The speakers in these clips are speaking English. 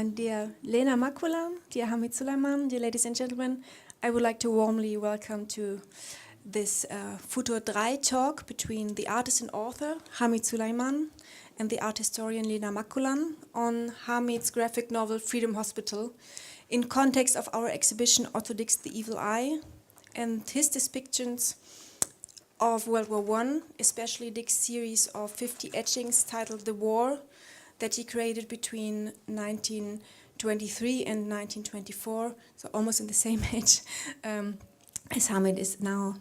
Dear Lena Maculan, dear Hamid Sulaiman, dear ladies and gentlemen, I would like to warmly welcome to this Futur 3 talk between the artist and author Hamid Sulaiman and the art historian Lena Maculan on Hamid's graphic novel Freedom Hospital in context of our exhibition Otto Dix, The Evil Eye, and his depictions of World War I, especially Dix's series of 50 etchings titled The War, that he created between 1923 and 1924, so almost in the same age as Hamid is now.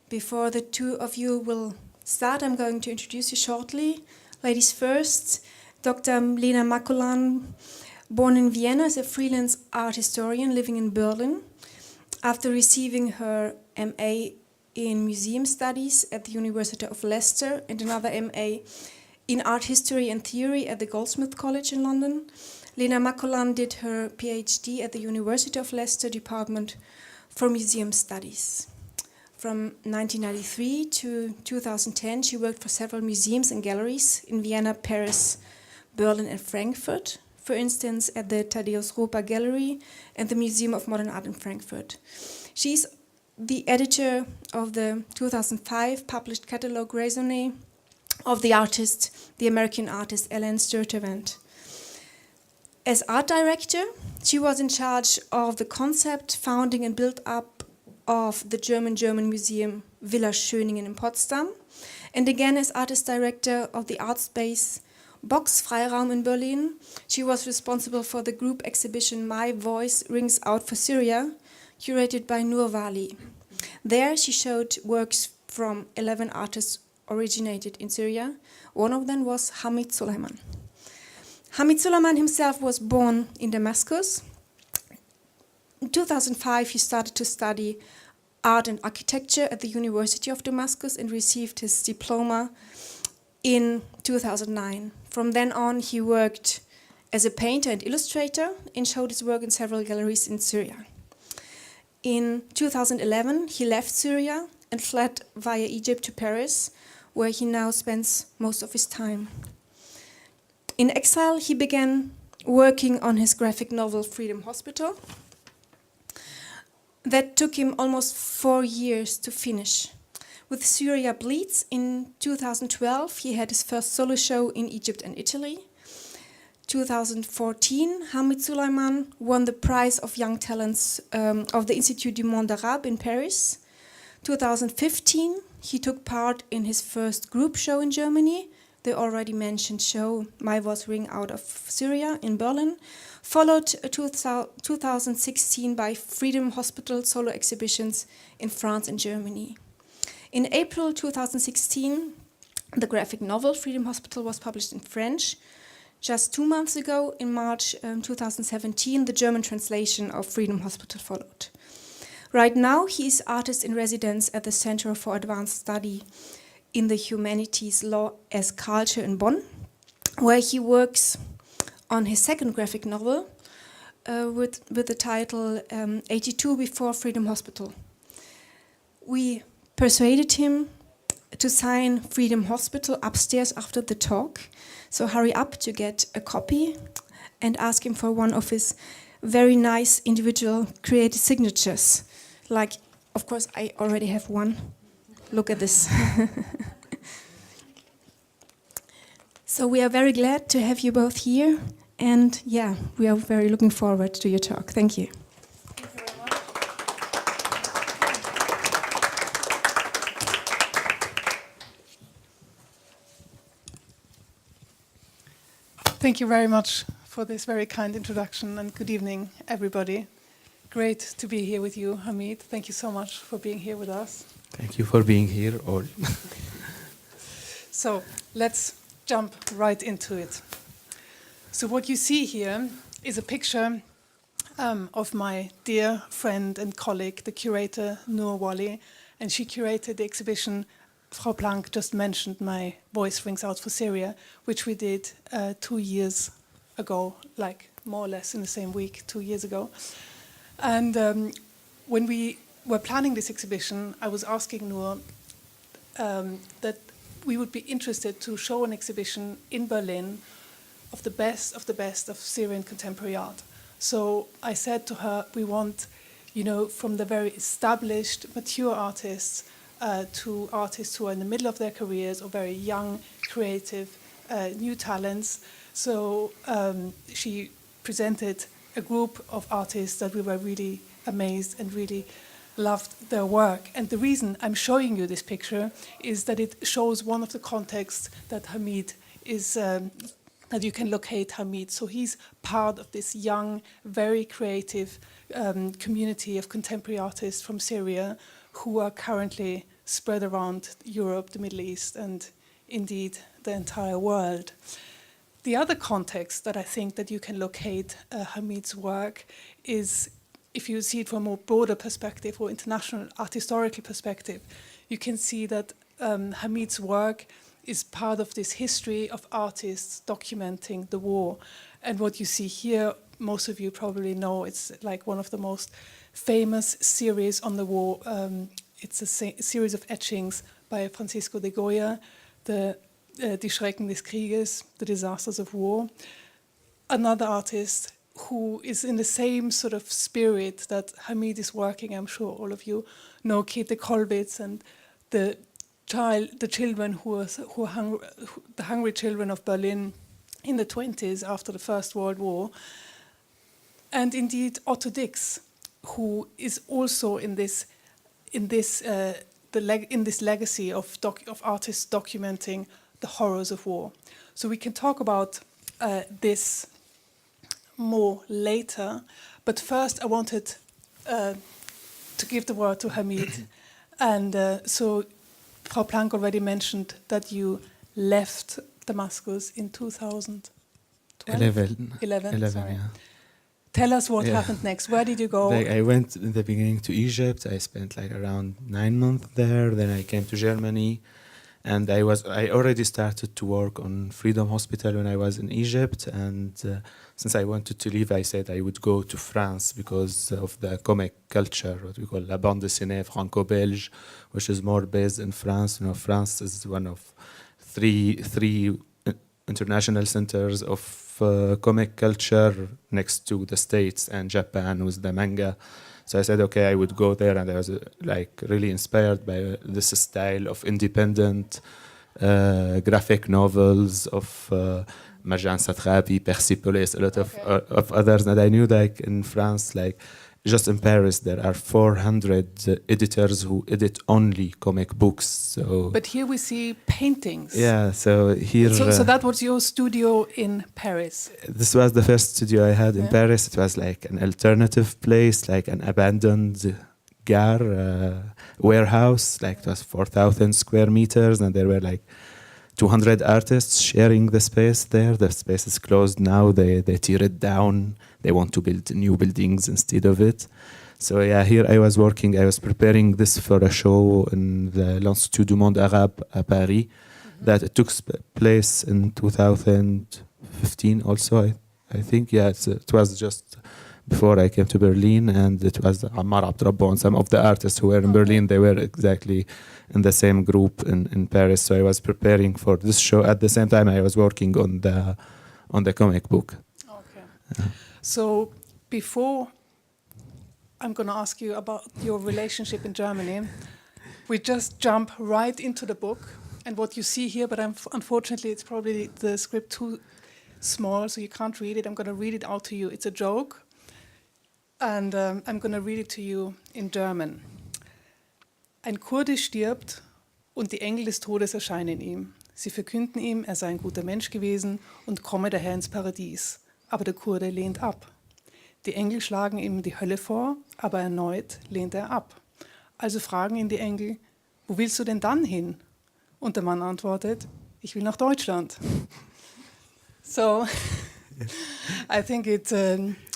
Before the two of you will start, I'm going to introduce you shortly. Ladies first, Dr. Lena Maculan, born in Vienna, is a freelance art historian living in Berlin. After receiving her MA in Museum Studies at the University of Leicester and another MA in Art History and Theory at the Goldsmith College in London, Lena Mccollum did her PhD at the University of Leicester Department for Museum Studies. From 1993 to 2010, she worked for several museums and galleries in Vienna, Paris, Berlin, and Frankfurt. For instance, at the Tadeusz Ropa Gallery and the Museum of Modern Art in Frankfurt. She's the editor of the 2005 published catalogue Raisonné of the artist, the American artist Ellen Sturtevant. As art director, she was in charge of the concept, founding and build-up of the German Museum Villa Schöningen in Potsdam, and again as artist director of the art space Box Freiraum in Berlin. She was responsible for the group exhibition My Voice Rings Out for Syria, curated by Nur Wali. There she showed works from 11 artists originated in Syria. One of them was Hamid Sulaiman. Hamid Sulaiman himself was born in Damascus. In 2005, he started to study art and architecture at the University of Damascus and received his diploma in 2009. From then on, he worked as a painter and illustrator and showed his work in several galleries in Syria. In 2011, he left Syria and fled via Egypt to Paris, where he now spends most of his time. In exile, he began working on his graphic novel Freedom Hospital. That took him almost 4 years to finish. With Syria Bleeds in 2012, he had his first solo show in Egypt and Italy. 2014, Hamid Sulaiman won the Prize of Young Talents of the Institut du Monde Arabe in Paris. 2015, he took part in his first group show in Germany, the already mentioned show My Voice Ring Out of Syria in Berlin, followed 2016 by Freedom Hospital solo exhibitions in France and Germany. In April 2016, the graphic novel Freedom Hospital was published in French. Just 2 months ago, in March 2017, the German translation of Freedom Hospital followed. Right now, he is artist in residence at the Center for Advanced Study in the Humanities, Law as Culture in Bonn, where he works on his second graphic novel with the title 82 Before Freedom Hospital. We persuaded him to sign Freedom Hospital upstairs after the talk, so hurry up to get a copy and ask him for one of his very nice individual creative signatures. Like, of course, I already have one. Look at this. So we are very glad to have you both here. And yeah, we are very looking forward to your talk. Thank you. Thank you very much. Thank you very much for this very kind introduction, and good evening, everybody. Great to be here with you, Hamid. Thank you so much for being here with us. Thank you for being here, all. So let's jump right into it. So what you see here is a picture of my dear friend and colleague, the curator Nur Wali, and she curated the exhibition Frau Planck just mentioned, My Voice Rings Out for Syria, which we did 2 years ago, like more or less in the same week, 2 years ago. And when we were planning this exhibition, I was asking Nur that we would be interested to show an exhibition in Berlin of the best of the best of Syrian contemporary art. So I said to her, we want, from the very established, mature artists to artists who are in the middle of their careers or very young, creative, new talents. So she presented a group of artists that we were really amazed and really loved their work. And the reason I'm showing you this picture is that it shows one of the contexts that Hamid is, that you can locate Hamid. So he's part of this young, very creative community of contemporary artists from Syria who are currently spread around Europe, the Middle East, and indeed the entire world. The other context that I think that you can locate Hamid's work is, if you see it from a more broader perspective or international art historical perspective, you can see that Hamid's work is part of this history of artists documenting the war. And what you see here, most of you probably know, it's like one of the most famous series on the war. It's a series of etchings by Francisco de Goya, Die Schrecken des Krieges, the disasters of war. Another artist who is in the same sort of spirit that Hamid is working. I'm sure all of you know Käthe Kollwitz and the children the hungry children of Berlin in the 20s after the First World War. And indeed Otto Dix, who is also in this legacy of artists documenting the horrors of war. So we can talk about this more later, but first I wanted to give the word to Hamid. And so Frau Plank already mentioned that you left Damascus in 2011. 11, sorry. Yeah. Tell us what happened next. Where did you go? I went in the beginning to Egypt. I spent around 9 months there. Then I came to Germany, and I already started to work on Freedom Hospital when I was in Egypt. And since I wanted to leave, I said I would go to France because of the comic culture, what we call la bande dessinée franco-belge, which is more based in France. France is one of three international centers of comic culture next to the States and Japan with the manga. So I said, okay, I would go there, and I was really inspired by this style of independent graphic novels of Marjan Satrapi, Persepolis, a lot of others. And I knew in France, just in Paris, there are 400 editors who edit only comic books. So, but here we see paintings. Yeah, so here... So that was your studio in Paris? This was the first studio I had in Paris. It was an alternative place, an abandoned warehouse. It was 4,000 square meters, and there were 200 artists sharing the space there. The space is closed now. They tear it down. They want to build new buildings instead of it. So yeah, here I was working. I was preparing this for a show in the l'Institut du Monde Arabe at Paris. That it took place in 2015 also, I think. Yeah, it was just before I came to Berlin, and it was Ammar Abdrabbo and some of the artists who were in Berlin. They were exactly in the same group in Paris. So I was preparing for this show. At the same time, I was working on the comic book. Okay. So before I'm going to ask you about your relationship in Germany, we just jump right into the book and what you see here, but unfortunately it's probably the script too small, so you can't read it. I'm going to read it out to you. It's a joke, and I'm going to read it to you in German. Ein Kurde stirbt und die Engel des Todes erscheinen ihm. Sie verkünden ihm, er sei ein guter Mensch gewesen und komme daher ins Paradies. Aber der Kurde lehnt ab. Die Engel schlagen ihm die Hölle vor, aber erneut lehnt er ab. Also fragen ihn die Engel, wo willst du denn dann hin? Und der Mann antwortet, ich will nach Deutschland. So, I think it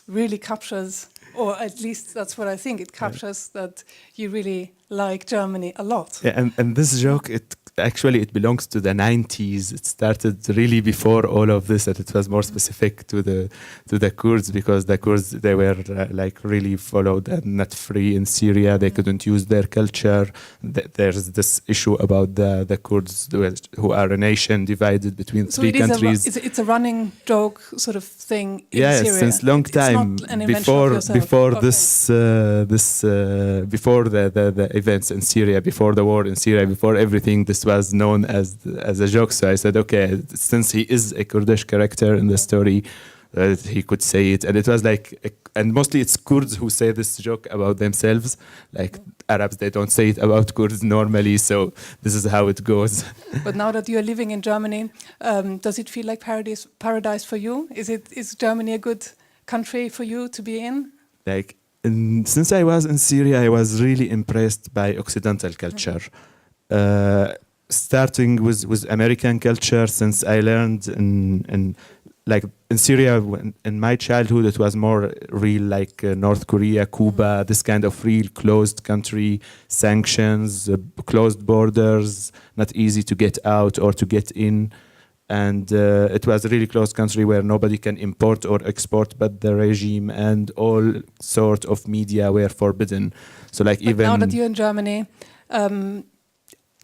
really captures, or at least that's what I think, it captures that you really like Germany a lot. Yeah, and this joke, actually it belongs to the 90s. It started really before all of this, and it was more specific to the Kurds, because the Kurds, they were like really followed and not free in Syria. They couldn't use their culture. There's this issue about the Kurds who are a nation divided between three countries. It's a running joke sort of thing in Yes, Syria. since long time. It's not an invention of yourself. Before Okay. before the events in Syria, before the war in Syria, before everything, this was known as a joke. So I said, okay, since he is a Kurdish character in the story, he could say it. And it was like, and mostly it's Kurds who say this joke about themselves. Like Arabs, they don't say it about Kurds normally. So this is how it goes. But now that you're living in Germany, does it feel like paradise for you? Is Germany a good country for you to be in? Like, since I was in Syria, I was really impressed by Occidental culture. Starting with American culture, since I learned in Syria, in my childhood, it was more real like North Korea, Cuba, this kind of real closed country, sanctions, closed borders, not easy to get out or to get in. And it was a really closed country where nobody can import or export but the regime, and all sort of media were forbidden. So like, but even now that you're in Germany,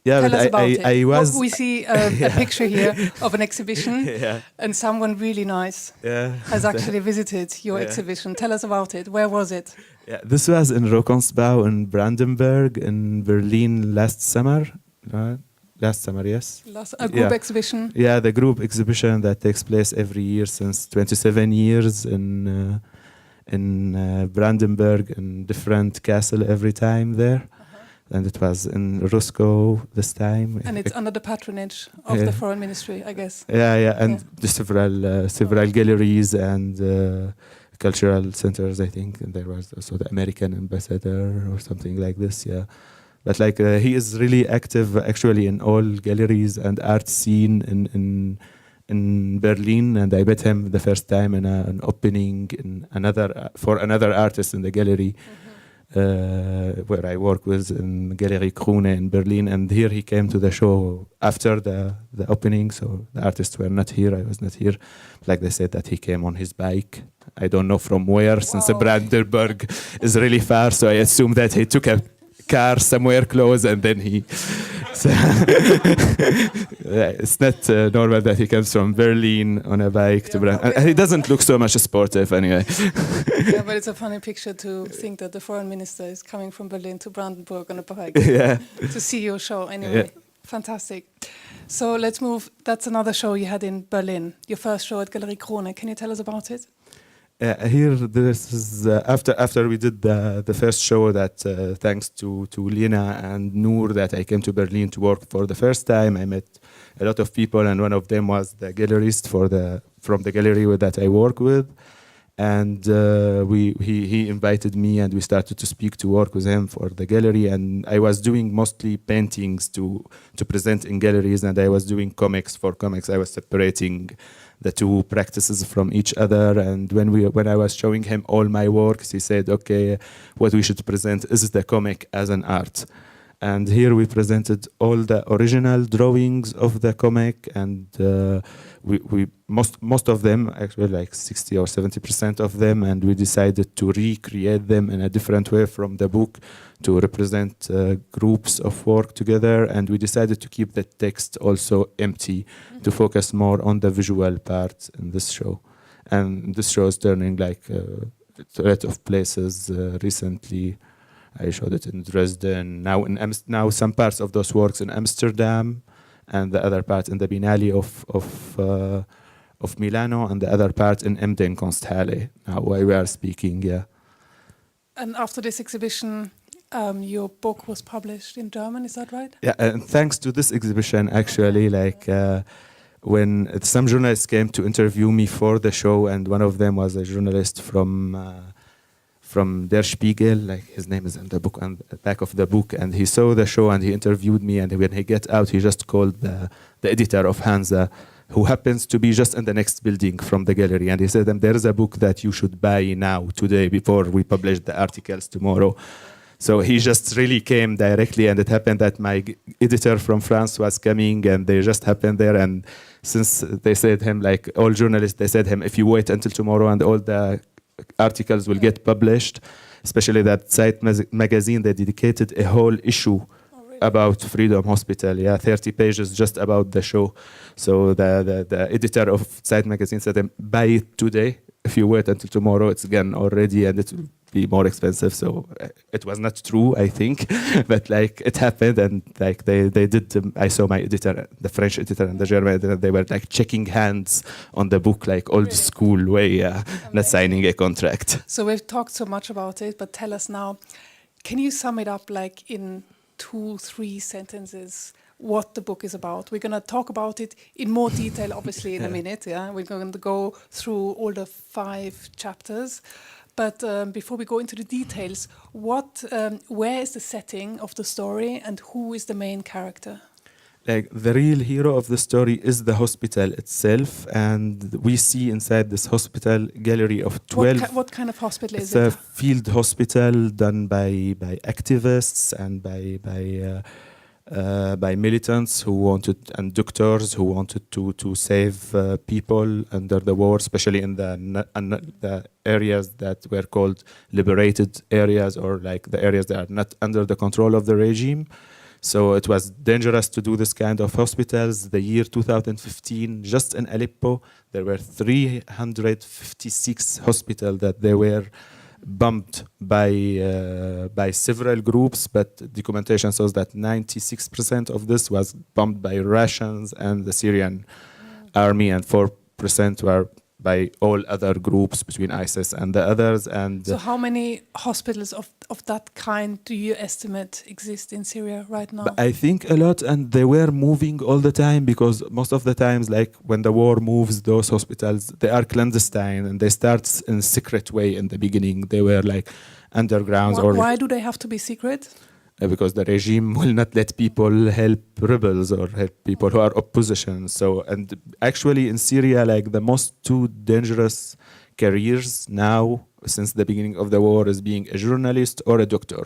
yeah, tell but us about it. I was. We see a picture here of an exhibition, Yeah. and someone really nice has actually visited your exhibition. Tell us about it. Where was it? Yeah, this was in Rockensbau in Brandenburg in Berlin last summer. Last summer, yes. A group exhibition? Yeah, the group exhibition that takes place every year since 27 years in Brandenburg, in different castle every time there. And it was in Rusko this time. And it's under the patronage of the Foreign Ministry, I guess. Yeah, and several galleries and cultural centers, I think. And there was also the American ambassador or something like this, yeah. But like he is really active actually in all galleries and art scene in Berlin, and I met him the first time in an opening for another artist in the gallery where I work with in Galerie Krone in Berlin, and here he came to the show after the opening, so the artists were not here, I was not here. Like they said that he came on his bike. I don't know from where, since Brandenburg is really far, so I assume that he took a car somewhere close and then he it's not normal that he comes from Berlin on a bike to Brandenburg. He doesn't look so much sportive anyway. Yeah, but it's a funny picture to think that the foreign minister is coming from Berlin to Brandenburg on a bike to see your show anyway. Yeah. Fantastic. So let's move. That's another show you had in Berlin, your first show at Galerie Krone. Can you tell us about it? Here, this is after we did the first show that thanks to Lena and Noor that I came to Berlin to work for the first time. I met a lot of people, and one of them was the gallerist from the gallery that I work with, and he invited me, and we started to speak to work with him for the gallery. And I was doing mostly paintings to present in galleries, and I was doing comics for comics. I was separating the two practices from each other, and when I was showing him all my works, he said, okay, what we should present is the comic as an art. And here we presented all the original drawings of the comic, and we most of them, actually like 60 or 70% of them, and we decided to recreate them in a different way from the book to represent groups of work together. And we decided to keep the text also empty, to focus more on the visual part in this show. And this show is turning like a lot of places recently. I showed it in Dresden, now some parts of those works in Amsterdam, and the other part in the Biennale of Milano, and the other part in Emden Kunsthalle, now where we are speaking, yeah. And after this exhibition, your book was published in German, is that right? Yeah, and thanks to this exhibition, actually, like when some journalists came to interview me for the show, and one of them was a journalist from Der Spiegel, like his name is in the book, on the back of the book, and he saw the show and he interviewed me, and when he got out, he just called the editor of Hansa, who happens to be just in the next building from the gallery, and he said, there is a book that you should buy now, today, before we publish the articles tomorrow. So he just really came directly, and it happened that my editor from France was coming, and they just happened there. And since they said him, like all journalists, they said him, if you wait until tomorrow and all the articles will get published, especially that Site magazine, they dedicated a whole issue about Freedom Hospital, 30 pages just about the show. So the editor of Site magazine said, buy it today. If you wait until tomorrow, it's gone already, and it will be more expensive. So it was not true, I think, but like it happened, and like they did. I saw my editor, the French editor and the German editor, they were like checking hands on the book, like old school way, not signing a contract. So we've talked so much about it, but tell us now, can you sum it up like in 2-3 sentences what the book is about? We're going to talk about it in more detail, obviously, in a minute. Yeah, we're going to go through all the 5 chapters. But before we go into the details, where is the setting of the story, and who is the main character? Like the real hero of the story is the hospital itself, and we see inside this hospital gallery of 12. What kind of hospital is it? it? It's a field hospital done by activists and by militants who wanted, and doctors who wanted to save people under the war, especially in the areas that were called liberated areas, or like the areas that are not under the control of the regime. So it was dangerous to do this kind of hospitals. The year 2015, just in Aleppo, there were 356 hospitals that they were bombed by several groups, but documentation shows that 96% of this was bombed by Russians and the Syrian army, and 4% were by all other groups between ISIS and the others. And so how many hospitals of that kind do you estimate exist in Syria right now? But I think a lot, and they were moving all the time, because most of the times, like when the war moves, those hospitals, they are clandestine, and they start in a secret way in the beginning. They were like underground. Why do they have to be secret? Because the regime will not let people help rebels or help people who are opposition. So, and actually in Syria, like the most 2 dangerous careers now since the beginning of the war is being a journalist or a doctor.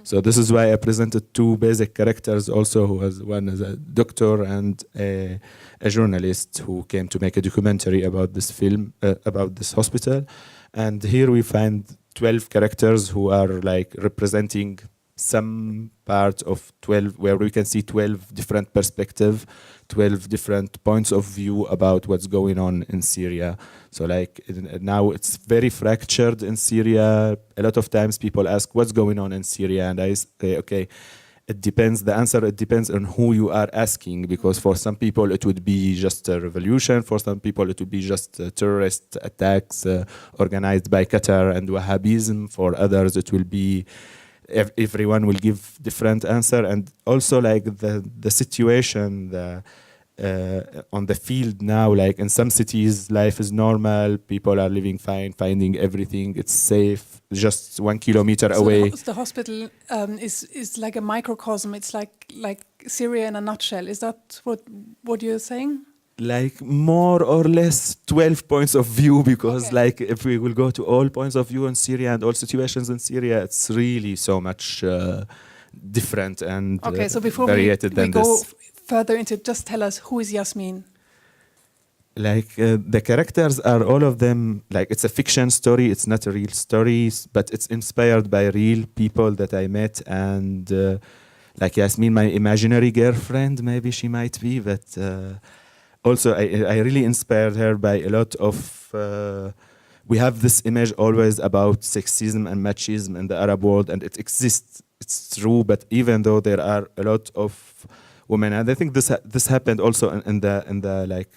So this is why I presented 2 basic characters also, who was one is a doctor and a journalist who came to make a documentary about this film, about this hospital. And here we find 12 characters who are like representing some part of 12, where we can see 12 different perspectives, 12 different points of view about what's going on in Syria. So like now it's very fractured in Syria. A lot of times people ask what's going on in Syria, and I say, okay, it depends. The answer, it depends on who you are asking, because for some people it would be just a revolution. For some people it would be just terrorist attacks organized by Qatar and Wahhabism. For others it will be everyone will give different answer. And also like the situation on the field now, like in some cities life is normal, people are living fine, finding everything, it's safe, just 1 kilometer away. The hospital is like a microcosm. It's like Syria in a nutshell. Is that what you're saying? Like more or less 12 points of view, because like if we will go to all points of view in Syria and all situations in Syria, it's really so much different and so before variated than this. We go further into it, just tell us, who is Yasmin? Like the characters are all of them, like it's a fiction story, it's not a real story, but it's inspired by real people that I met. And like Yasmin, my imaginary girlfriend, maybe she might be, but also I really inspired her by a lot of we have this image always about sexism and machismo in the Arab world, and it exists, it's true, but even though there are a lot of women, and I think this happened also in the like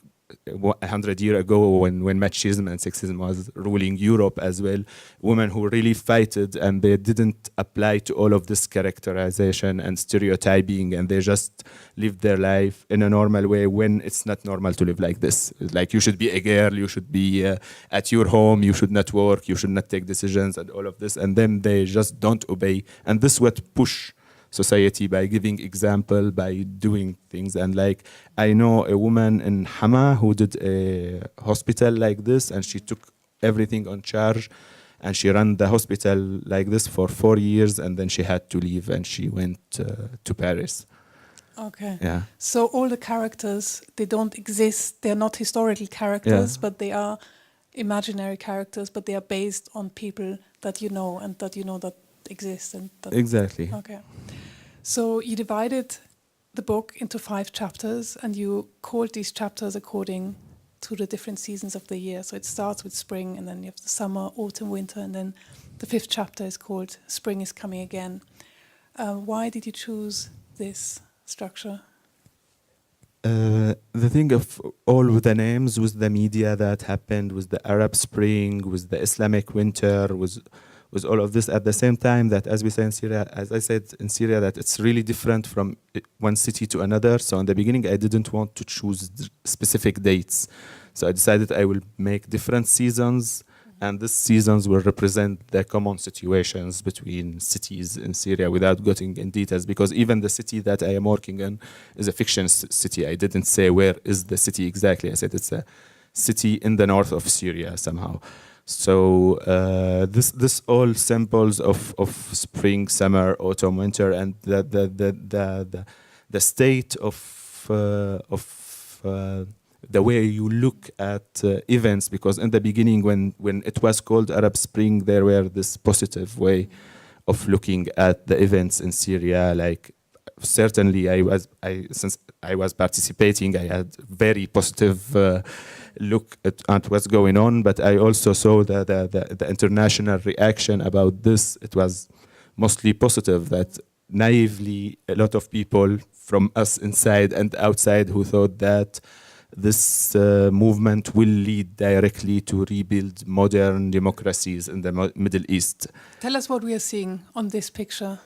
100 years ago when machismo and sexism was ruling Europe as well, women who really fighted, and they didn't apply to all of this characterization and stereotyping, and they just lived their life in a normal way when it's not normal to live like this. Like you should be a girl, you should be at your home, you should not work, you should not take decisions and all of this, and then they just don't obey. And this what push society by giving example, by doing things. And like I know a woman in Hama who did a hospital like this, and she took everything on charge, and she ran the hospital like this for 4 years, and then she had to leave, and she went to Paris. Okay. Yeah. So all the characters, they don't exist. They're not historical characters, but they are imaginary characters, but they are based on people that you know and that you know that exist. And that Exactly. Okay. So you divided the book into 5 chapters, and you called these chapters according to the different seasons of the year. So it starts with spring, and then you have the summer, autumn, winter, and then the 5th chapter is called Spring is Coming Again. Why did you choose this structure? The thing of all of the names was the media that happened, was the Arab Spring, was the Islamic Winter, was all of this at the same time. That, as we say in Syria, as I said in Syria, that it's really different from one city to another. So in the beginning, I didn't want to choose specific dates. So I decided I will make different seasons, and these seasons will represent the common situations between cities in Syria without getting in details, because even the city that I am working in is a fiction city. I didn't say where is the city exactly. I said it's a city in the north of Syria somehow. So this all symbols of spring, summer, autumn, winter, and the state of the way you look at events, because in the beginning when it was called Arab Spring, there were this positive way of looking at the events in Syria. Like, certainly since I was participating, I had very positive look at what's going on, but I also saw the international reaction about this. It was mostly positive, that naively a lot of people from us inside and outside who thought that this movement will lead directly to rebuild modern democracies in the Middle East. Tell us what we are seeing on this picture.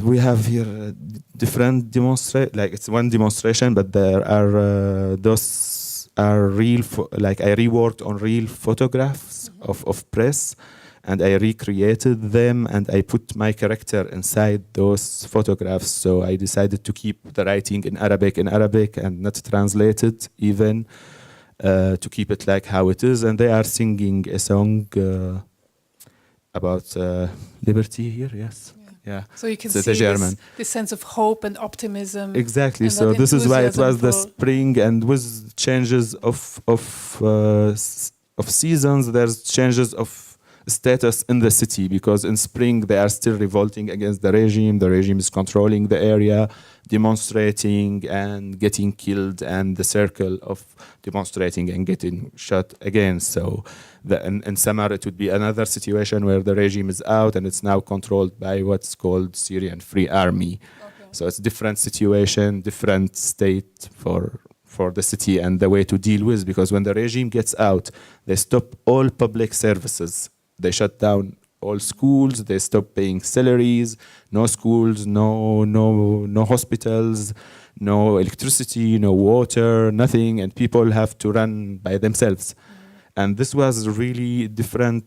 We have here different like it's one demonstration, but there are those are real, like I reworked on real photographs of press, and I recreated them, and I put my character inside those photographs. So I decided to keep the writing in Arabic and not translate it even, to keep it like how it is. And they are singing a song about liberty here, yes. Yeah. So you can so see German. This sense of hope and optimism. Exactly. And So this is why it was the for spring, and with changes of seasons, there's changes of status in the city, because in spring they are still revolting against the regime. The regime is controlling the area, demonstrating and getting killed, and the circle of demonstrating and getting shot again. So in summer it would be another situation where the regime is out and it's now controlled by what's called Syrian Free Army. Okay. So it's different situation, different state for the city and the way to deal with, because when the regime gets out, they stop all public services. They shut down all schools, they stop paying salaries, no schools, no hospitals, no electricity, no water, nothing, and people have to run by themselves. And this was a really different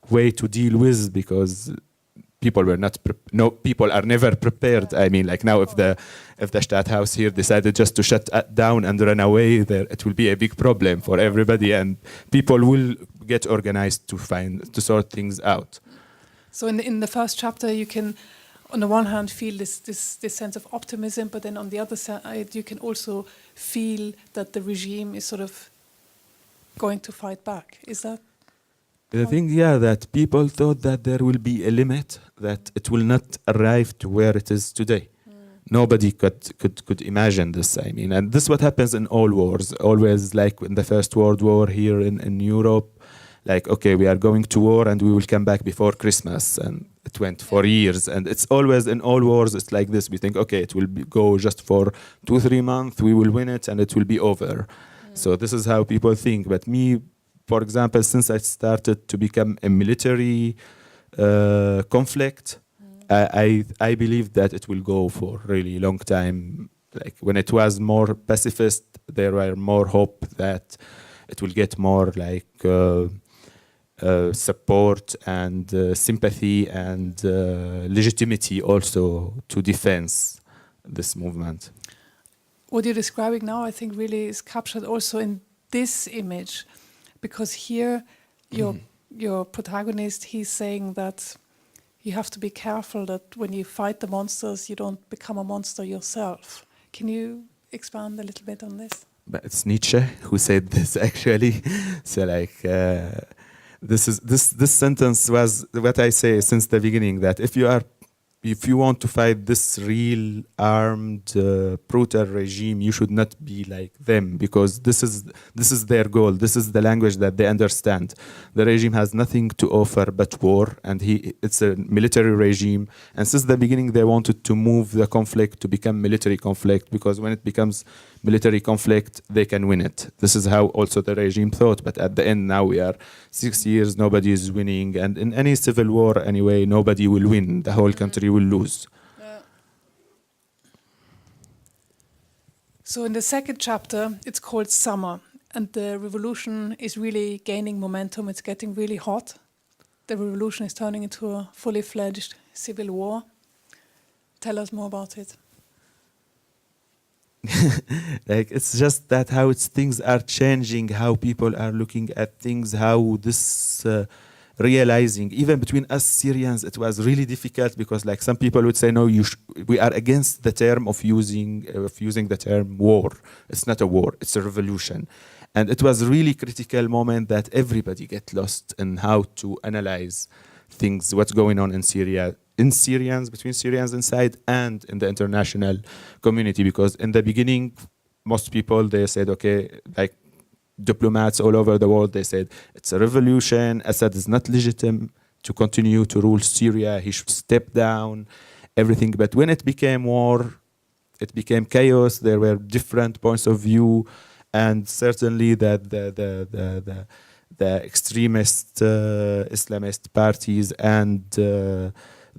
way to deal with, because people were not people are never prepared. I mean, like now if the Stadthouse here decided just to shut down and run away, there it will be a big problem for everybody, and people will get organized to sort things out. So in the first chapter, you can, on the one hand, feel this sense of optimism, but then on the other side, you can also feel that the regime is sort of going to fight back. Is that? The thing, that people thought that there will be a limit, that it will not arrive to where it is today. Nobody could imagine this. I mean, and this is what happens in all wars. Always, like in the First World War here in Europe, like, okay, we are going to war and we will come back before Christmas, and it went for years. And it's always in all wars, it's like this. We think, okay, it will go just for 2-3 months, we will win it and it will be over. So this is how people think. But me, for example, since I started to become a military conflict, I believe that it will go for a really long time. Like when it was more pacifist, there were more hope that it will get more like support and sympathy and legitimacy also to defense this movement. What you're describing now, I think, really is captured also in this image, because here you're your protagonist, he's saying that you have to be careful that when you fight the monsters, you don't become a monster yourself. Can you expand a little bit on this? But it's Nietzsche who said this actually. So like this sentence was what I say since the beginning, that if you want to fight this real armed brutal regime, you should not be like them, because this is their goal. This is the language that they understand. The regime has nothing to offer but war, and it's a military regime. And since the beginning, they wanted to move the conflict to become military conflict, because when it becomes military conflict, they can win it. This is how also the regime thought. But at the end, now we are 6 years, nobody is winning. And in any civil war, anyway, nobody will win. The whole country will lose. So in the second chapter, it's called Summer. And the revolution is really gaining momentum. It's getting really hot. The revolution is turning into a fully fledged civil war. Tell us more about it. Like, it's just that how things are changing, how people are looking at things, how this realizing, even between us Syrians, it was really difficult, because like some people would say, no, we are against the term of using the term war. It's not a war, it's a revolution. And it was really critical moment that everybody get lost in how to analyze things, what's going on in Syria, between Syrians inside and in the international community. Because in the beginning, most people, they said, okay, like diplomats all over the world, they said, it's a revolution, Assad is not legitimate to continue to rule Syria, he should step down, everything. But when it became war, it became chaos, there were different points of view, and certainly that the extremist Islamist parties and the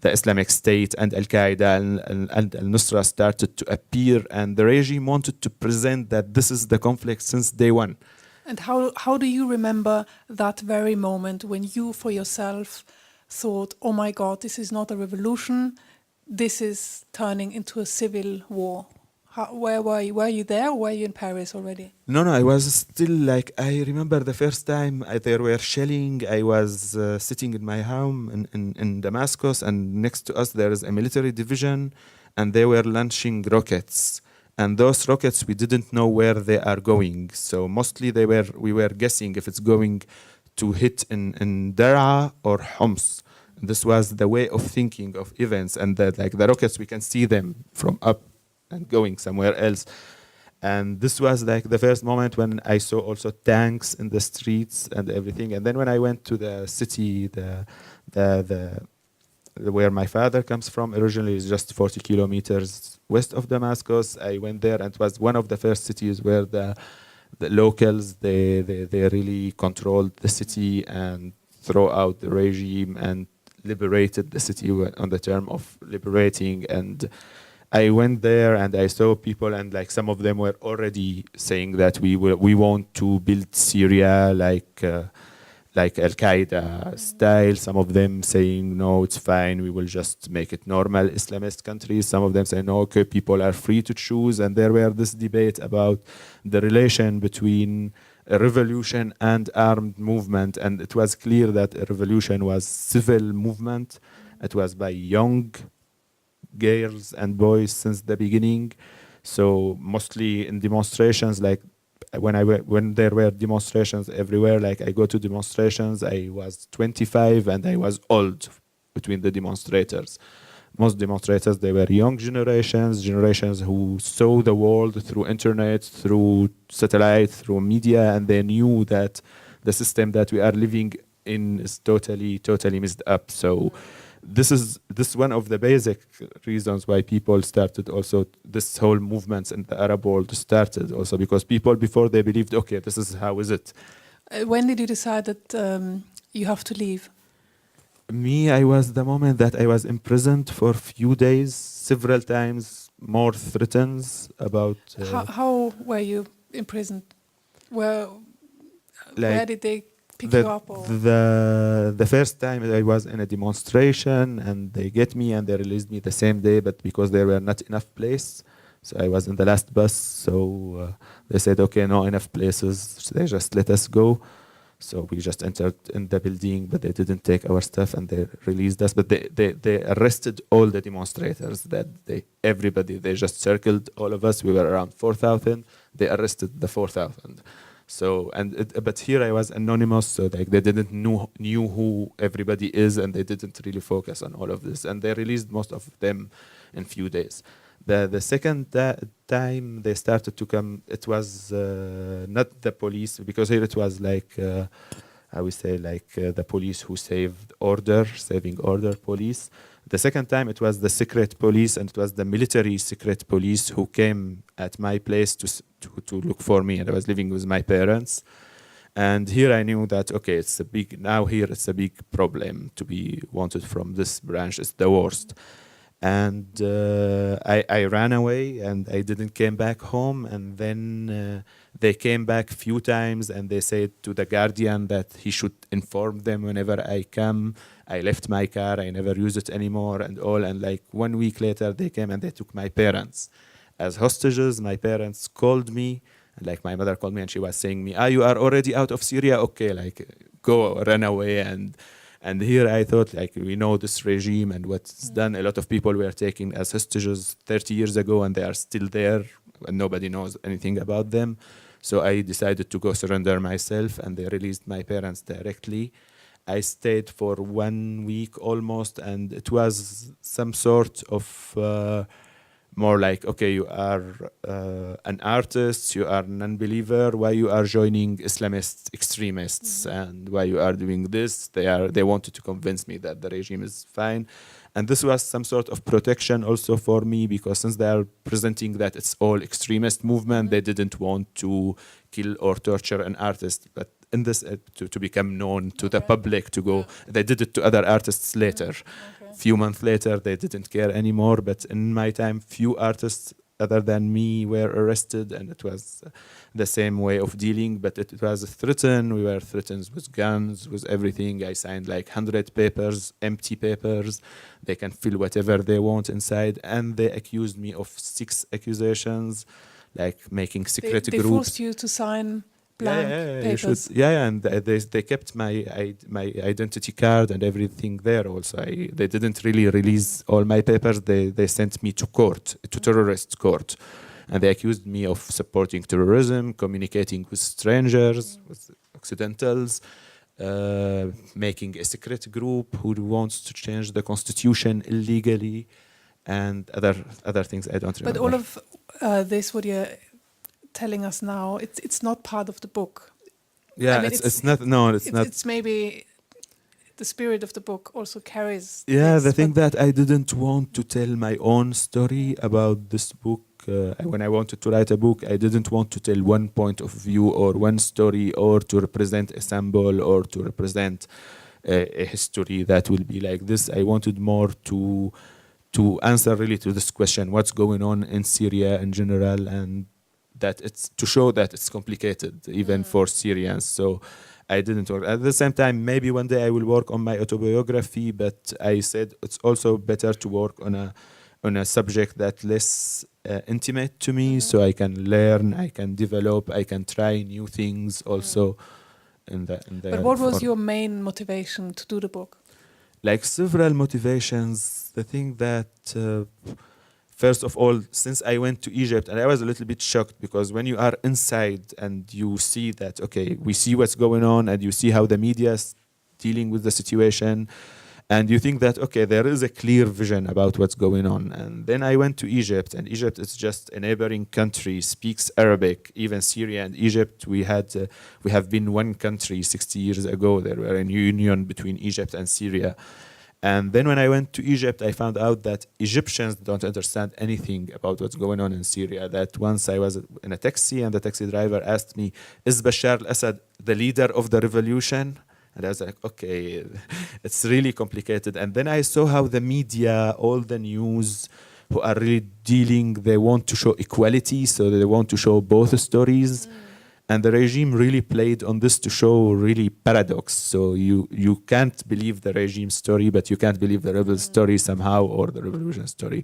Islamic State and Al-Qaeda and Al-Nusra started to appear, and the regime wanted to present that this is the conflict since day one. And how do you remember that very moment when you for yourself thought, oh my God, this is not a revolution, this is turning into a civil war? Where were you? Were you there, or were you in Paris already? No, I was still like, I remember the first time there were shelling. I was sitting in my home in Damascus, and next to us there is a military division, and they were launching rockets. And those rockets, we didn't know where they are going. So mostly we were guessing if it's going to hit in Daraa or Homs. This was the way of thinking of events, and that like the rockets, we can see them from up and going somewhere else. And this was like the first moment when I saw also tanks in the streets and everything. And then when I went to the city, where my father comes from, originally is just 40 kilometers west of Damascus. I went there, and it was one of the first cities where the locals, they really controlled the city and throw out the regime and liberated the city on the term of liberating. And I went there and I saw people, and like some of them were already saying that we want to build Syria like Al-Qaeda style. Some of them saying, no, it's fine, we will just make it normal Islamist countries. Some of them say, no, okay, people are free to choose. And there were this debate about the relation between a revolution and armed movement. And it was clear that a revolution was civil movement. It was by young girls and boys since the beginning. So mostly in demonstrations, like when there were demonstrations everywhere, like I go to demonstrations, I was 25 and I was old between the demonstrators. Most demonstrators, they were young generations who saw the world through internet, through satellite, through media, and they knew that the system that we are living in is totally messed up. So this is one of the basic reasons why people started also, this whole movements in the Arab world started also, because people before, they believed, okay, this is how is it. When did you decide that you have to leave? Me, I was the moment that I was imprisoned for a few days, several times, more threats about... How were you imprisoned? Where did they pick you up? Or? The first time I was in a demonstration and they get me and they released me the same day, but because there were not enough place, so I was in the last bus, so they said, okay, no enough places, so they just let us go. So we just entered in the building, but they didn't take our stuff, and they released us. But they arrested all the demonstrators. They just circled all of us. We were around 4,000. They arrested the 4,000. So but here I was anonymous, so like they didn't knew who everybody is, and they didn't really focus on all of this. And they released most of them in few days. The second time they started to come, it was not the police, because here it was like I would say like the police who saving order police. The second time it was the secret police, and it was the military secret police who came at my place to look for me, and I was living with my parents. And here I knew that it's a big problem to be wanted from this branch. It's the worst. And I ran away, and I didn't came back home. And then they came back a few times, and they said to the guardian that he should inform them whenever I come. I left my car, I never use it anymore and all. And like 1 week later, they came and they took my parents as hostages. My parents called me, and like my mother called me, and she was saying me, you are already out of Syria? Okay, like go, run away. And here I thought, like, we know this regime and what's done. A lot of people were taken as hostages 30 years ago, and they are still there, and nobody knows anything about them. So I decided to go surrender myself, and they released my parents directly. I stayed for 1 week almost, and it was some sort of more like, you are an artist, you are a non-believer, why you are joining Islamist extremists, and why you are doing this. They wanted to convince me that the regime is fine. And this was some sort of protection also for me, because since they are presenting that it's all extremist movement, they didn't want to kill or torture an artist. But in this, to become known to the public, to go, they did it to other artists later. Few months later, they didn't care anymore. But in my time, few artists other than me were arrested, and it was the same way of dealing. But it was threatened. We were threatened with guns, with everything. I signed like 100 papers, empty papers. They can fill whatever they want inside. And they accused me of 6 accusations, like making secret groups. They forced you to sign blank papers. And they kept my identity card and everything there also. They didn't really release all my papers. They sent me to court, to terrorist court. And they accused me of supporting terrorism, communicating with strangers, with Occidentals, making a secret group who wants to change the constitution illegally, and other things I don't remember. But all of this, what you're telling us now, it's not part of the book. Yeah, I mean, it's not. No, it's not. It's maybe the spirit of the book also carries. Yeah, this, the thing that I didn't want to tell my own story about this book. When I wanted to write a book, I didn't want to tell one point of view or one story, or to represent a symbol, or to represent a history that will be like this. I wanted more to answer really to this question: what's going on in Syria in general, and that it's to show that it's complicated even for Syrians. So I didn't work. At the same time, maybe one day I will work on my autobiography, but I said it's also better to work on a subject that less intimate to me, so I can learn, I can develop, I can try new things also. But what was your main motivation to do the book? Like several motivations. The thing that first of all, since I went to Egypt, and I was a little bit shocked, because when you are inside and you see that, we see what's going on, and you see how the media is dealing with the situation, and you think that, there is a clear vision about what's going on. And then I went to Egypt, and Egypt is just a neighboring country, speaks Arabic. Even Syria and Egypt, we have been one country 60 years ago. There were a union between Egypt and Syria. And then when I went to Egypt, I found out that Egyptians don't understand anything about what's going on in Syria. That once I was in a taxi, and the taxi driver asked me, is Bashar al-Assad the leader of the revolution? And I was like, it's really complicated. And then I saw how the media, all the news, who are really dealing, they want to show equality, so they want to show both stories. And the regime really played on this to show really paradox. So you can't believe the regime story, but you can't believe the rebel story somehow, or the revolution story.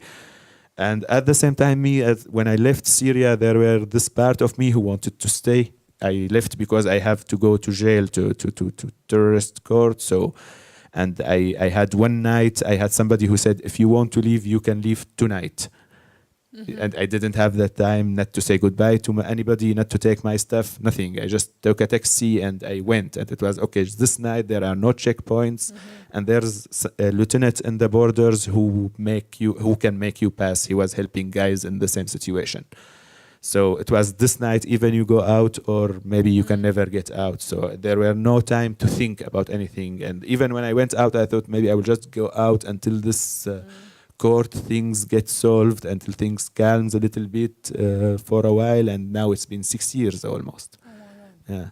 And at the same time, when I left Syria, there were this part of me who wanted to stay I left because I have to go to jail to terrorist court. So, and I had one night, I had somebody who said, if you want to leave, you can leave tonight. And I didn't have that time not to say goodbye to anybody, not to take my stuff, nothing. I just took a taxi and I went. And it was, okay, this night there are no checkpoints. And there's a lieutenant in the borders who can make you pass. He was helping guys in the same situation. So it was this night, even you go out or maybe you can never get out. So there were no time to think about anything. And even when I went out, I thought maybe I will just go out until this court things get solved, until things calms a little bit for a while. And now it's been 6 years almost. Yeah.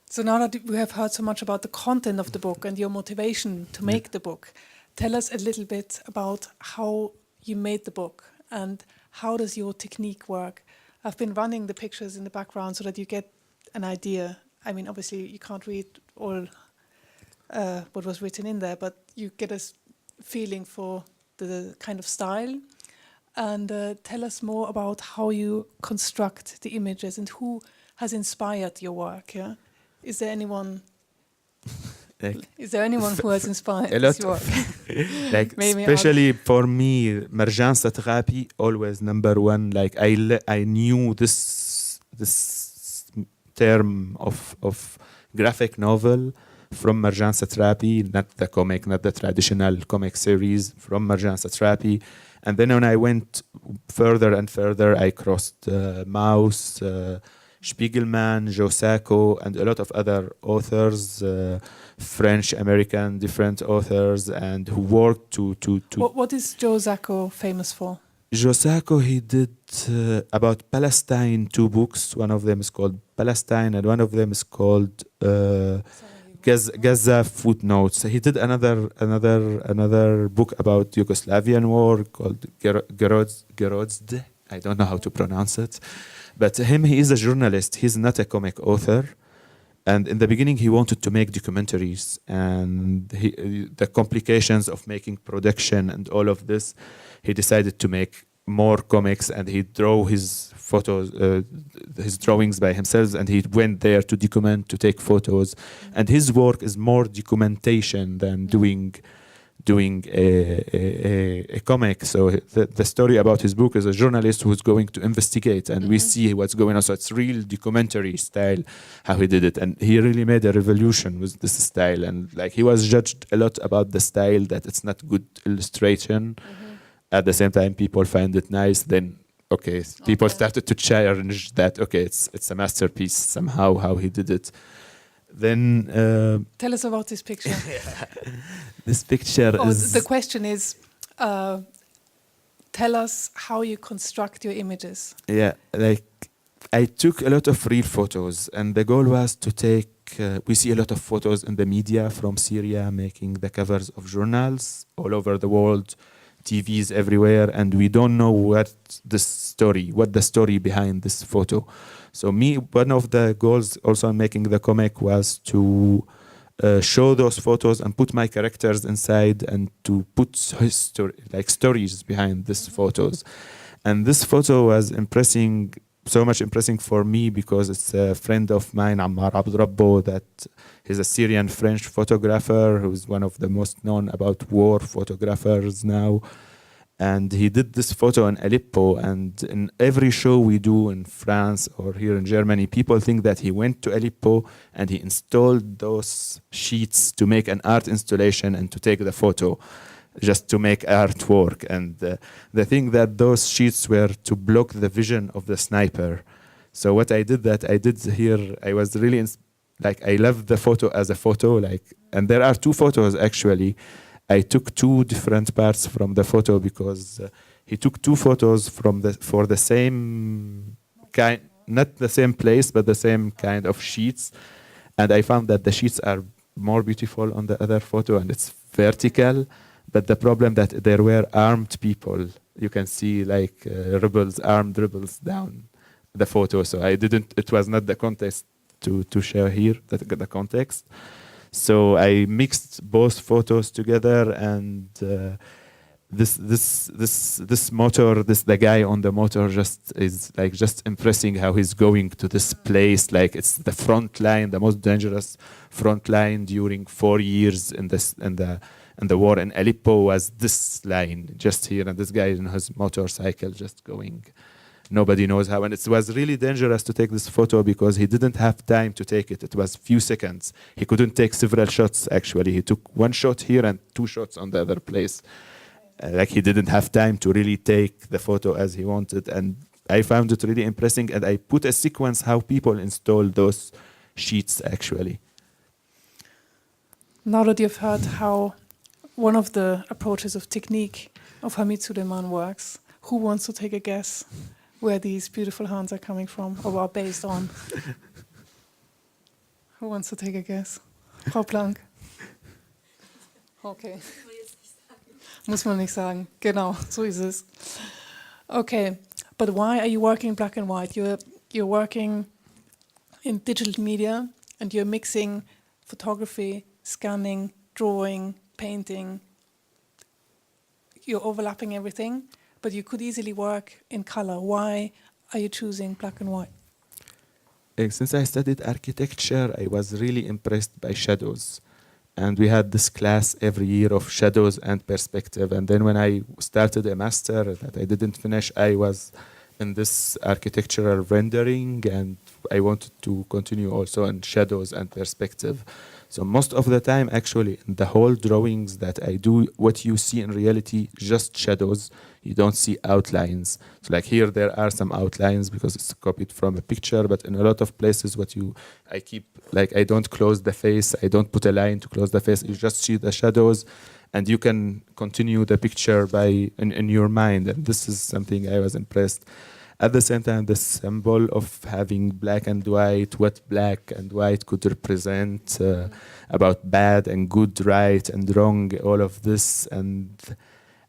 So now that we have heard so much about the content of the book and your motivation to make the book, tell us a little bit about how you made the book and how does your technique work? I've been running the pictures in the background so that you get an idea. I mean, obviously you can't read all what was written in there, but you get a feeling for the kind of style. And tell us more about how you construct the images and who has inspired your work. Yeah? Is there anyone who has inspired this work? Like especially for me, Marjan Satrapi always number one. Like I knew this term of graphic novel from Marjan Satrapi, not the comic, not the traditional comic series, from Marjan Satrapi. And then when I went further and further, I crossed Maus, Spiegelman, Joe Sacco, and a lot of other authors, French, American, different authors, and who worked to. What is Joe Sacco famous for? Joe Sacco, he did about Palestine 2 books. One of them is called Palestine, and one of them is called Gaza Footnotes. He did another book about Yugoslavian war called Gerodzde. I don't know how to pronounce it. But he is a journalist. He's not a comic author. And in the beginning, he wanted to make documentaries. And the complications of making production and all of this, he decided to make more comics. And he drew his photos, his drawings by himself. And he went there to document, to take photos. And his work is more documentation than doing a comic. So the story about his book is a journalist who's going to investigate, and we see what's going on. So it's real documentary style how he did it, and he really made a revolution with this style. And like he was judged a lot about the style, that it's not good illustration. At the same time, people find it nice. Then people started to challenge that. Okay, it's a masterpiece somehow how he did it. Then tell us about this picture. This picture is... The question is, tell us how you construct your images. Yeah, like I took a lot of real photos, and the goal was to take... we see a lot of photos in the media from Syria making the covers of journals all over the world, TVs everywhere, and we don't know what the story behind this photo. So one of the goals also in making the comic was to show those photos and put my characters inside, and to put stories behind these photos. And this photo was so much impressing for me because it's a friend of mine, Ammar Abdrabbo, that he's a Syrian French photographer who's one of the most known about war photographers now. And he did this photo in Aleppo, and in every show we do in France or here in Germany, people think that he went to Aleppo and he installed those sheets to make an art installation and to take the photo, just to make artwork. And the thing that those sheets were to block the vision of the sniper. So what I did here, I was really, I love the photo as a photo, and there are 2 photos actually. I took 2 different parts from the photo because he took 2 photos for the same kind, not the same place, but the same kind of sheets. And I found that the sheets are more beautiful on the other photo, and it's vertical. But the problem that there were armed people. You can see armed rebels down the photo. So it was not the context to share here, the context. So I mixed both photos together, and this motor, the guy on the motor just is like just impressing how he's going to this place, like it's the front line, the most dangerous front line during 4 years in the war in Aleppo was this line just here, and this guy in his motorcycle just going nobody knows how. And it was really dangerous to take this photo because he didn't have time to take it. It was few seconds. He couldn't take several shots actually. He took 1 shot here and 2 shots on the other place. Like he didn't have time to really take the photo as he wanted. And I found it really impressive, and I put a sequence how people install those sheets actually. Now that you've heard how one of the approaches of technique of Hamid Sulaiman works, who wants to take a guess where these beautiful hands are coming from or are based on? Who wants to take a guess? Frau Planck? Okay. Muss man nicht sagen. Genau, so ist es. Okay, but why are you working black and white? You're working in digital media and you're mixing photography, scanning, drawing, painting. You're overlapping everything, but you could easily work in color. Why are you choosing black and white? Since I studied architecture, I was really impressed by shadows. And we had this class every year of shadows and perspective. And then when I started a master that I didn't finish, I was in this architectural rendering, and I wanted to continue also in shadows and perspective. So most of the time, actually, in the whole drawings that I do, what you see in reality, just shadows. You don't see outlines. So like here, there are some outlines because it's copied from a picture, but in a lot of places, I keep, like I don't close the face, I don't put a line to close the face, you just see the shadows, and you can continue the picture in your mind. And this is something I was impressed. At the same time, the symbol of having black and white, what black and white could represent about bad and good, right and wrong, all of this. And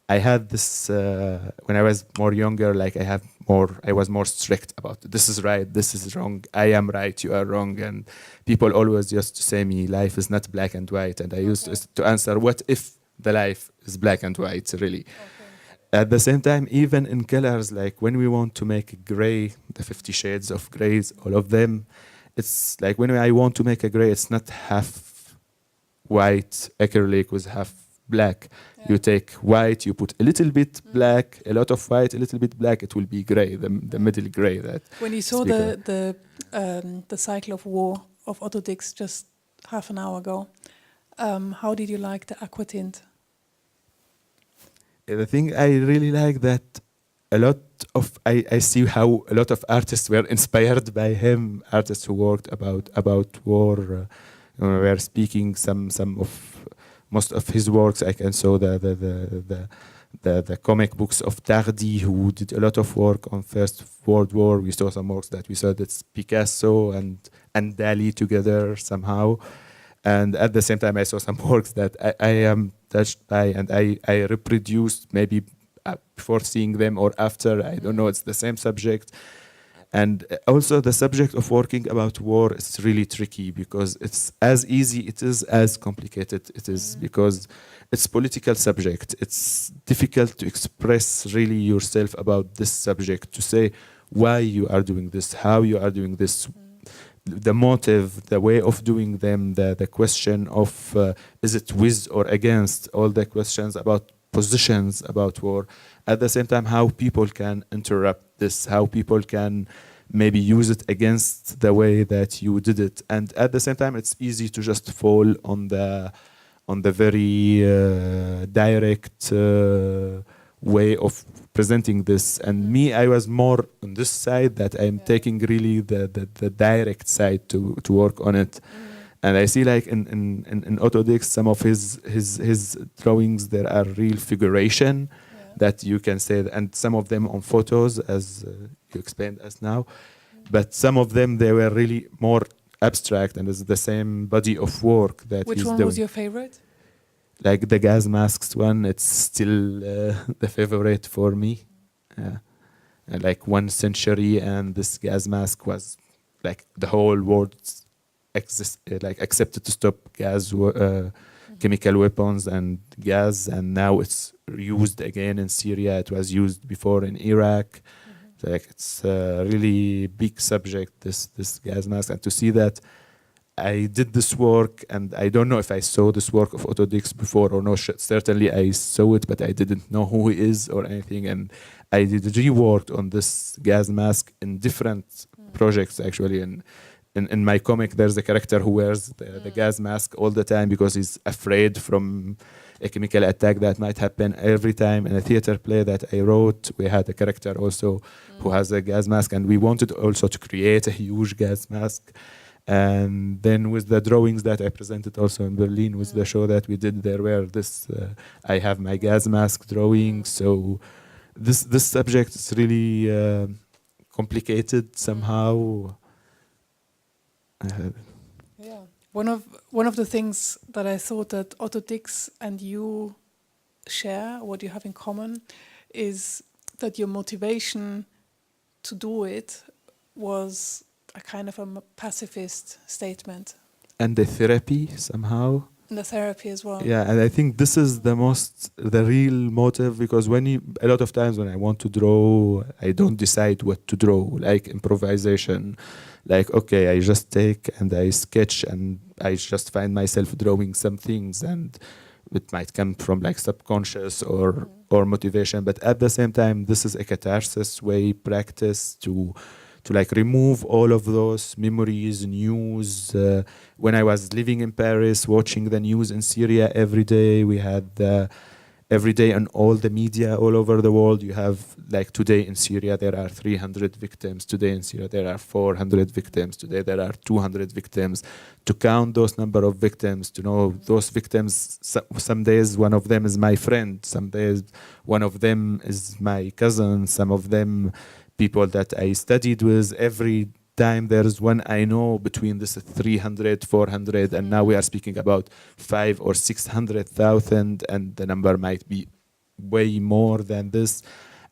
I had this, when I was more younger, like I was more strict about it. This is right, this is wrong, I am right, you are wrong. And people always used to say me, life is not black and white. And I used to answer, what if the life is black and white, really? At the same time, even in colors, like when we want to make gray, the 50 shades of grays, all of them, it's like when I want to make a gray, it's not half white acrylic with half black. Yeah. You take white, you put a little bit black, a lot of white, a little bit black, it will be gray, the middle gray. That when you saw the cycle of war of Otto Dix just half an hour ago, how did you like the aqua tint? The thing I really like that I see how a lot of artists were inspired by him. Artists who worked about war were speaking most of his works. I can show the comic books of Tardi, who did a lot of work on First World War. We saw some works that we saw that's Picasso and Dali together somehow. And at the same time, I saw some works that I am touched by, and I reproduced maybe before seeing them or after. I don't know, it's the same subject. And also the subject of working about war is really tricky because it's as easy, it is as complicated it is, because it's political subject. It's difficult to express really yourself about this subject, to say why you are doing this, how you are doing this, the motive, the way of doing them, the question of is it with or against, all the questions about positions about war. At the same time, how people can interrupt this, how people can maybe use it against the way that you did it. And at the same time, it's easy to just fall on the very direct way of presenting this. And me, I was more on this side, that I'm taking really the direct side to work on it. And I see like in Otto Dix, some of his drawings, there are real figuration that you can say, and some of them on photos, as you explained us now. But some of them, they were really more abstract, and it's the same body of work that Which he's one doing. was your favorite? Like the gas masks one, it's still the favorite for me. Like 1 century, and this gas mask was like the whole world accepted to stop chemical weapons and gas, and now it's used again in Syria. It was used before in Iraq. Like, it's a really big subject, this gas mask, and to see that I did this work, and I don't know if I saw this work of Otto Dix before or no. Certainly I saw it, but I didn't know who he is or anything. And I did reworked on this gas mask in different projects, actually. In my comic, there's a character who wears the gas mask all the time because he's afraid from a chemical attack that might happen every time. In a theater play that I wrote, we had a character also who has a gas mask, and we wanted also to create a huge gas mask. And then with the drawings that I presented also in Berlin, with the show that we did there, where I have my gas mask drawing. So this subject is really complicated somehow. Yeah, one of the things that I thought that Otto Dix and you share, what you have in common, is that your motivation to do it was a kind of a pacifist statement. And the therapy somehow. And the therapy as well. Yeah, and I think this is the real motive, because a lot of times when I want to draw, I don't decide what to draw, like improvisation. Like, okay, I just take and I sketch and I just find myself drawing some things, and it might come from like subconscious or motivation. But at the same time, this is a catharsis way, practice to like remove all of those memories, news. When I was living in Paris, watching the news in Syria every day, we had every day on all the media all over the world, you have like today in Syria there are 300 victims, today in Syria there are 400 victims, today there are 200 victims. To count those number of victims, to know those victims, some days one of them is my friend, some days one of them is my cousin, some of them people that I studied with. Every time there's one I know between this 300, 400, and now we are speaking about 500,000 or 600,000, and the number might be way more than this.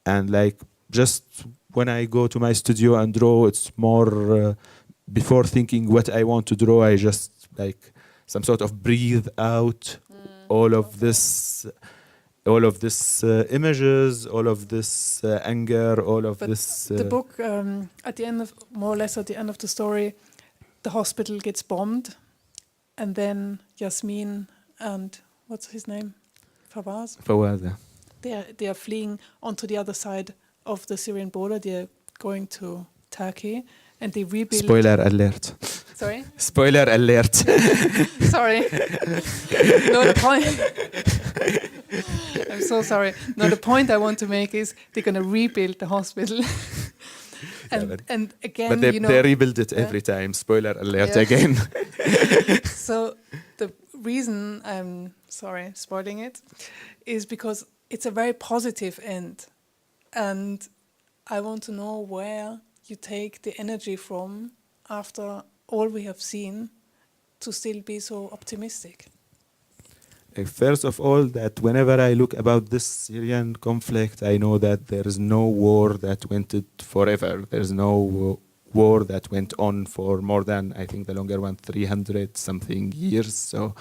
And like, just when I go to my studio and draw, it's more before thinking what I want to draw, I just like some sort of breathe out all of this images, all of this anger, all of this. The book, at the end of, more or less at the end of the story, the hospital gets bombed, and then Yasmin and what's his name, Fawaz, Yeah. they are fleeing onto the other side of the Syrian border. They are going to Turkey, and they rebuild. Spoiler alert. Sorry. Spoiler alert. Sorry. No, the point. I'm so sorry. No, the point I want to make is they're going to rebuild the hospital. and again, but they rebuild it every time. Spoiler alert again. So the reason I'm spoiling it, is because it's a very positive end, and I want to know where you take the energy from after all we have seen to still be so optimistic. First of all, that whenever I look about this Syrian conflict, I know that there is no war that went forever. There's no war that went on for more than, I think the longer one, 300 something years. So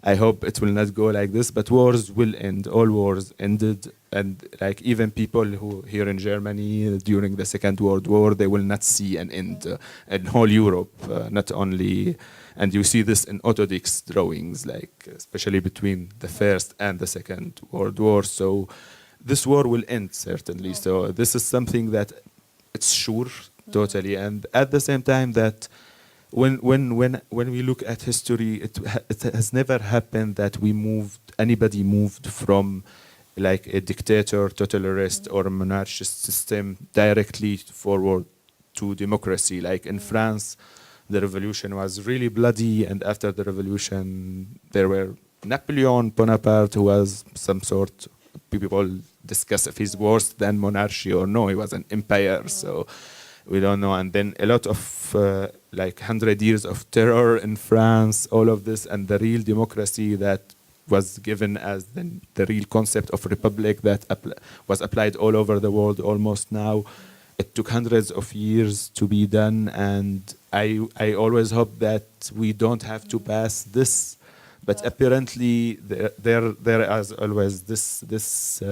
I hope it will not go like this, but wars will end. All wars ended. And like even people who here in Germany during the Second World War, they will not see an end in whole Europe, not only. And you see this in Otto Dix drawings, like especially between the First and the Second World War. So this war will end certainly. So this is something that it's sure, totally. And at the same time that when we look at history, it has never happened that anybody moved from like a dictator, totalitarian or a monarchist system directly forward to democracy. Like in France, the revolution was really bloody, and after the revolution, there were Napoleon Bonaparte, who was some sort, people discuss if he's worse than monarchy or no, he was an empire, so we don't know. And then a lot of like 100 years of terror in France, all of this, and the real democracy that was given as the real concept of republic that was applied all over the world almost now. It took hundreds of years to be done, and I always hope that we don't have to pass this But apparently there is always this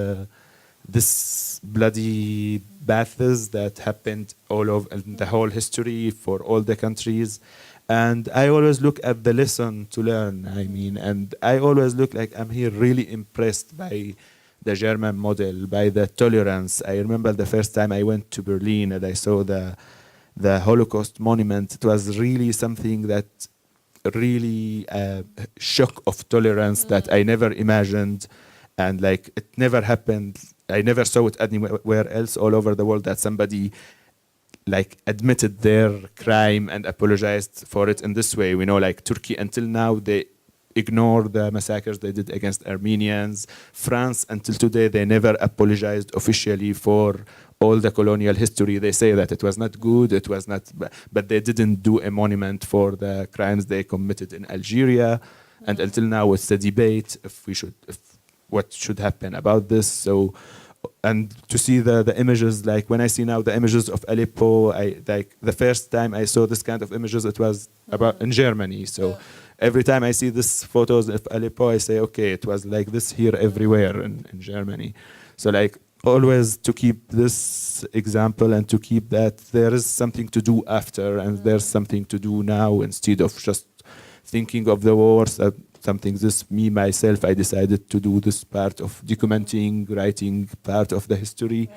bloody battles that happened all over in the whole history for all the countries. And I always look at the lesson to learn, I mean, and I always look like I'm here really impressed by the German model, by the tolerance. I remember the first time I went to Berlin and I saw the Holocaust monument. It was really something that really shock of tolerance that I never imagined, and like it never happened. I never saw it anywhere else all over the world that somebody like admitted their crime and apologized for it in this way. We know like Turkey until now they ignore the massacres they did against Armenians. France until today they never apologized officially for all the colonial history. They say that it was not good, it was not, but they didn't do a monument for the crimes they committed in Algeria. And until now it's a debate if what should happen about this. So, and to see the images, like when I see now the images of Aleppo, I like the first time I saw this kind of images, it was about in Germany. So every time I see these photos of Aleppo, I say, okay, it was like this here everywhere in Germany. So like always to keep this example and to keep that there is something to do after and there's something to do now instead of just thinking of the wars. Something myself, I decided to do this part of documenting, writing part of the history.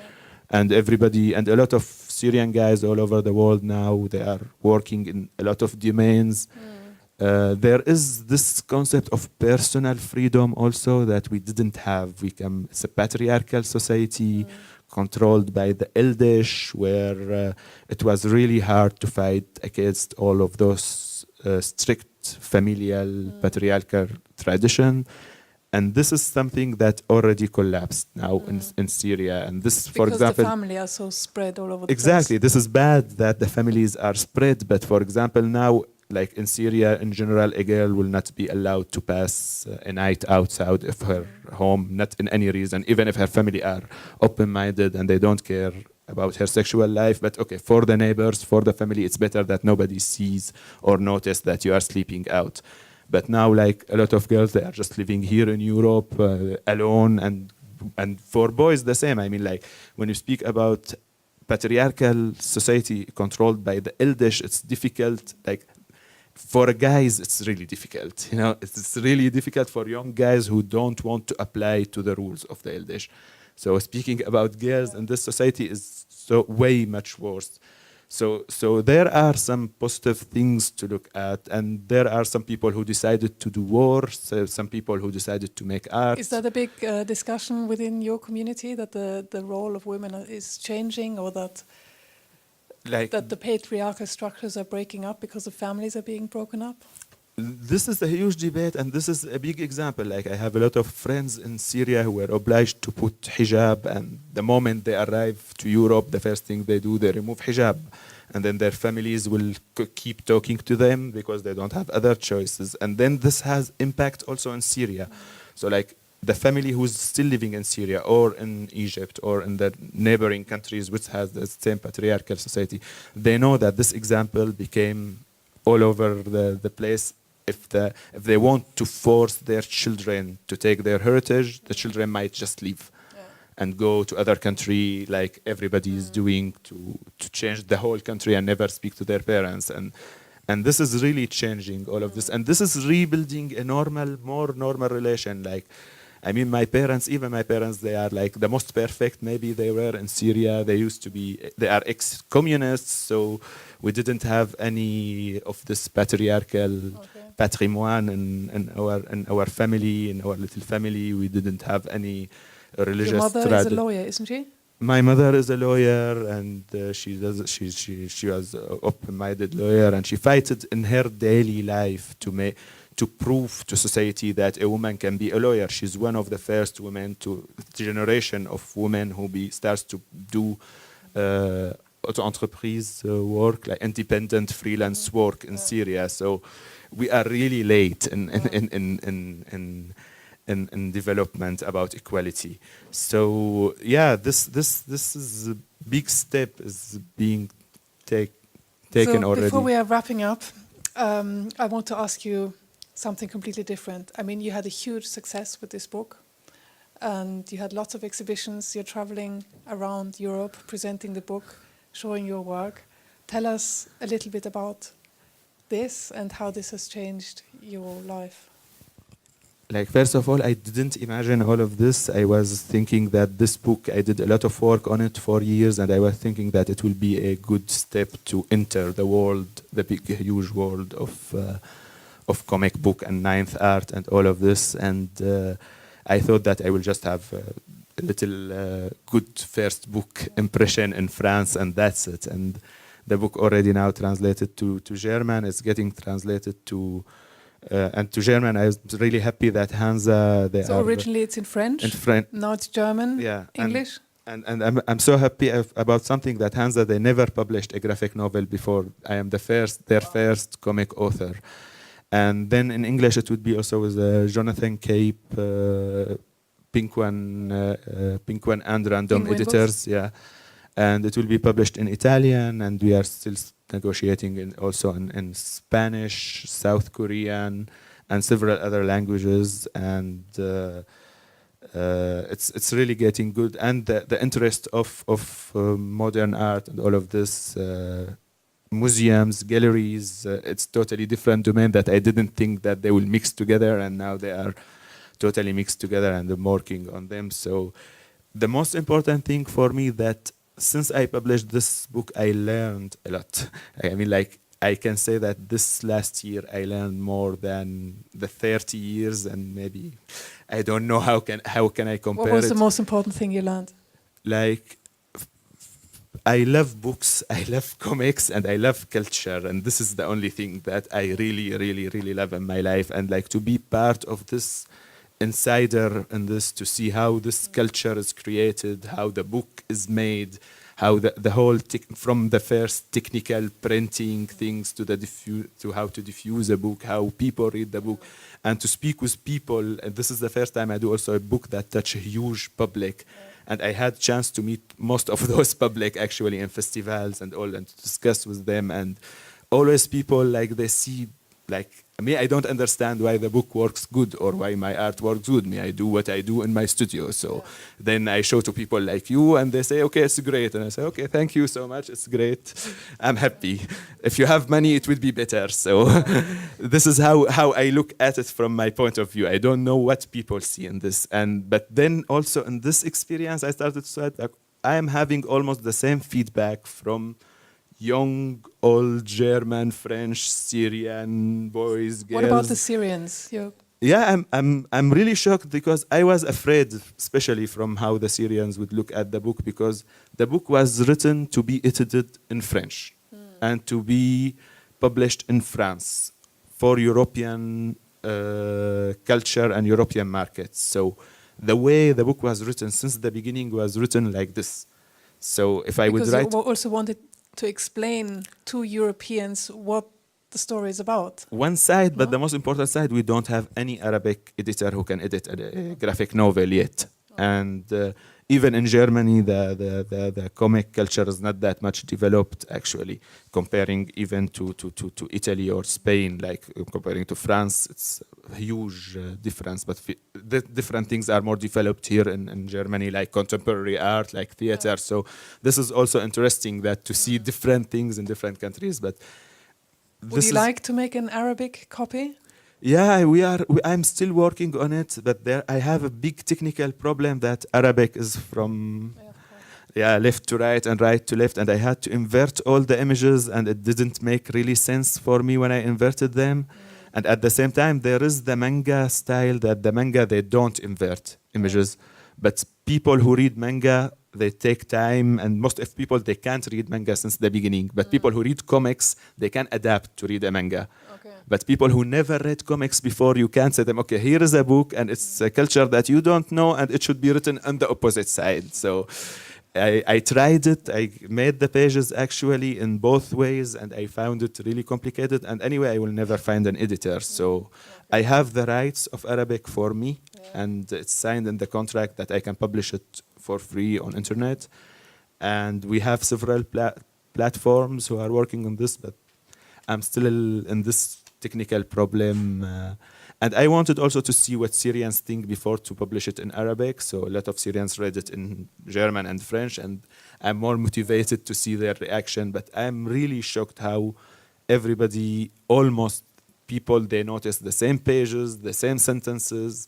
And everybody, and a lot of Syrian guys all over the world now, they are working in a lot of domains. There is this concept of personal freedom also that we didn't have. It's a patriarchal society controlled by the Eldish, where it was really hard to fight against all of those strict familial patriarchal tradition. And this is something that already collapsed now in Syria. And this, for example, because the family are so spread all over the exactly, place. this is bad that the families are spread. But for example, now, like in Syria in general, a girl will not be allowed to pass a night outside of her home, not in any reason, even if her family are open-minded and they don't care about her sexual life. But okay, for the neighbors, for the family, it's better that nobody sees or notice that you are sleeping out. But now, like a lot of girls, they are just living here in Europe alone, and for boys the same. I mean, like when you speak about patriarchal society controlled by the Eldish, it's difficult. Like for guys, it's really difficult. You know, it's really difficult for young guys who don't want to apply to the rules of the Eldish. So speaking about girls in this society is so way much worse. So there are some positive things to look at, and there are some people who decided to do war, some people who decided to make art. Is that a big discussion within your community, that the role of women is changing, or that the patriarchal structures are breaking up because the families are being broken up? This is a huge debate, and this is a big example. Like I have a lot of friends in Syria who were obliged to put hijab, and the moment they arrive to Europe, the first thing they do, they remove hijab. And then their families will keep talking to them because they don't have other choices. And then this has impact also in Syria. So like the family who's still living in Syria or in Egypt or in the neighboring countries which has the same patriarchal society, they know that this example became all over the place. If they want to force their children to take their heritage, the children might just leave and go to other country like everybody is doing to change the whole country and never speak to their parents. And this is really changing all of this. And this is rebuilding a more normal relation. Like, I mean, even my parents, they are like the most perfect maybe they were in Syria. They are ex-communists, so we didn't have any of this patriarchal patrimoine in our family, in our little family. We didn't have any religious. Your mother is a lawyer, isn't she? My mother is a lawyer, and she was an open-minded lawyer, and she fighted in her daily life to prove to society that a woman can be a lawyer. She's one of the first women generation of women who starts to do auto-entreprise work, like independent freelance work in Syria. So we are really late in development about equality. So yeah, this is a big step is being taken already. Before we are wrapping up, I want to ask you something completely different. I mean, you had a huge success with this book, and you had lots of exhibitions. You're traveling around Europe, presenting the book, showing your work. Tell us a little bit about this and how this has changed your life. Like, first of all, I didn't imagine all of this. I was thinking that this book, I did a lot of work on it for years, and I was thinking that it will be a good step to enter the world, the big, huge world of comic book and ninth art and all of this. And I thought that I will just have a little good first book impression in France, and that's it. And the book already now translated to German. It's getting translated to and to German. I was really happy that Hansa. So originally it's in French. In French. Now it's German. Yeah. English. And I'm so happy about something that Hansa, they never published a graphic novel before. I am their first comic author. And then in English it would be also with Jonathan Cape, Penguin and Random Penguin Editors. Books. Yeah. And it will be published in Italian, and we are still negotiating also in Spanish, South Korean, and several other languages. And it's really getting good. And the interest of modern art and all of this, museums, galleries, it's totally different domain that I didn't think that they will mix together, and now they are totally mixed together, and I'm working on them. So the most important thing for me that since I published this book, I learned a lot. I mean, like, I can say that this last year I learned more than the 30 years, and maybe I don't know how can I compare it. What was the most important thing you learned? Like, I love books, I love comics, and I love culture, and this is the only thing that I really, really, really love in my life. And like, to be part of this insider in this, to see how this culture is created, how the book is made, how the whole from the first technical printing things to to how to diffuse a book, how people read the book, and to speak with people. And this is the first time I do also a book that touch a huge public, and I had chance to meet most of those public actually in festivals and all, and to discuss with them. And always people, like, they see, like, me, I don't understand why the book works good or why my art works good. Me, I do what I do in my studio. So then I show to people like you, and they say, okay, it's great. And I say, okay, thank you so much. It's great. I'm happy. If you have money, it would be better. So this is how I look at it from my point of view. I don't know what people see in this. But then also in this experience, I started to say, like, I am having almost the same feedback from young, old German, French, Syrian boys, girls. What about the Syrians? Yeah, I'm really shocked, because I was afraid, especially from how the Syrians would look at the book, because the book was written to be edited in French and to be published in France for European culture and European markets. So the way the book was written since the beginning was written like this. So if I would write... Because you also wanted to explain to Europeans what the story is about. One side, but the most important side, we don't have any Arabic editor who can edit a graphic novel yet. And even in Germany, the comic culture is not that much developed, actually, comparing even to Italy or Spain. Like, comparing to France, it's a huge difference. But the different things are more developed here in Germany, like contemporary art, like theater. So this is also interesting, that to see different things in different countries. But would you like to make an Arabic copy? Yeah, I'm still working on it, but I have a big technical problem that Arabic is from left to right and right to left, and I had to invert all the images, and it didn't make really sense for me when I inverted them. And at the same time, there is the manga style, that the manga, they don't invert images, but people who read manga, they take time, and most of people, they can't read manga since the beginning, but people who read comics, they can adapt to read a manga. But people who never read comics before, you can't say them, okay, here is a book, and it's a culture that you don't know, and it should be written on the opposite side. So I tried it. I made the pages actually in both ways, and I found it really complicated. And anyway, I will never find an editor. So I have the rights of Arabic for me, and it's signed in the contract that I can publish it for free on internet. And we have several platforms who are working on this, but I'm still in this technical problem. And I wanted also to see what Syrians think before to publish it in Arabic. So a lot of Syrians read it in German and French, and I'm more motivated to see their reaction. But I'm really shocked how everybody, almost people, they notice the same pages, the same sentences.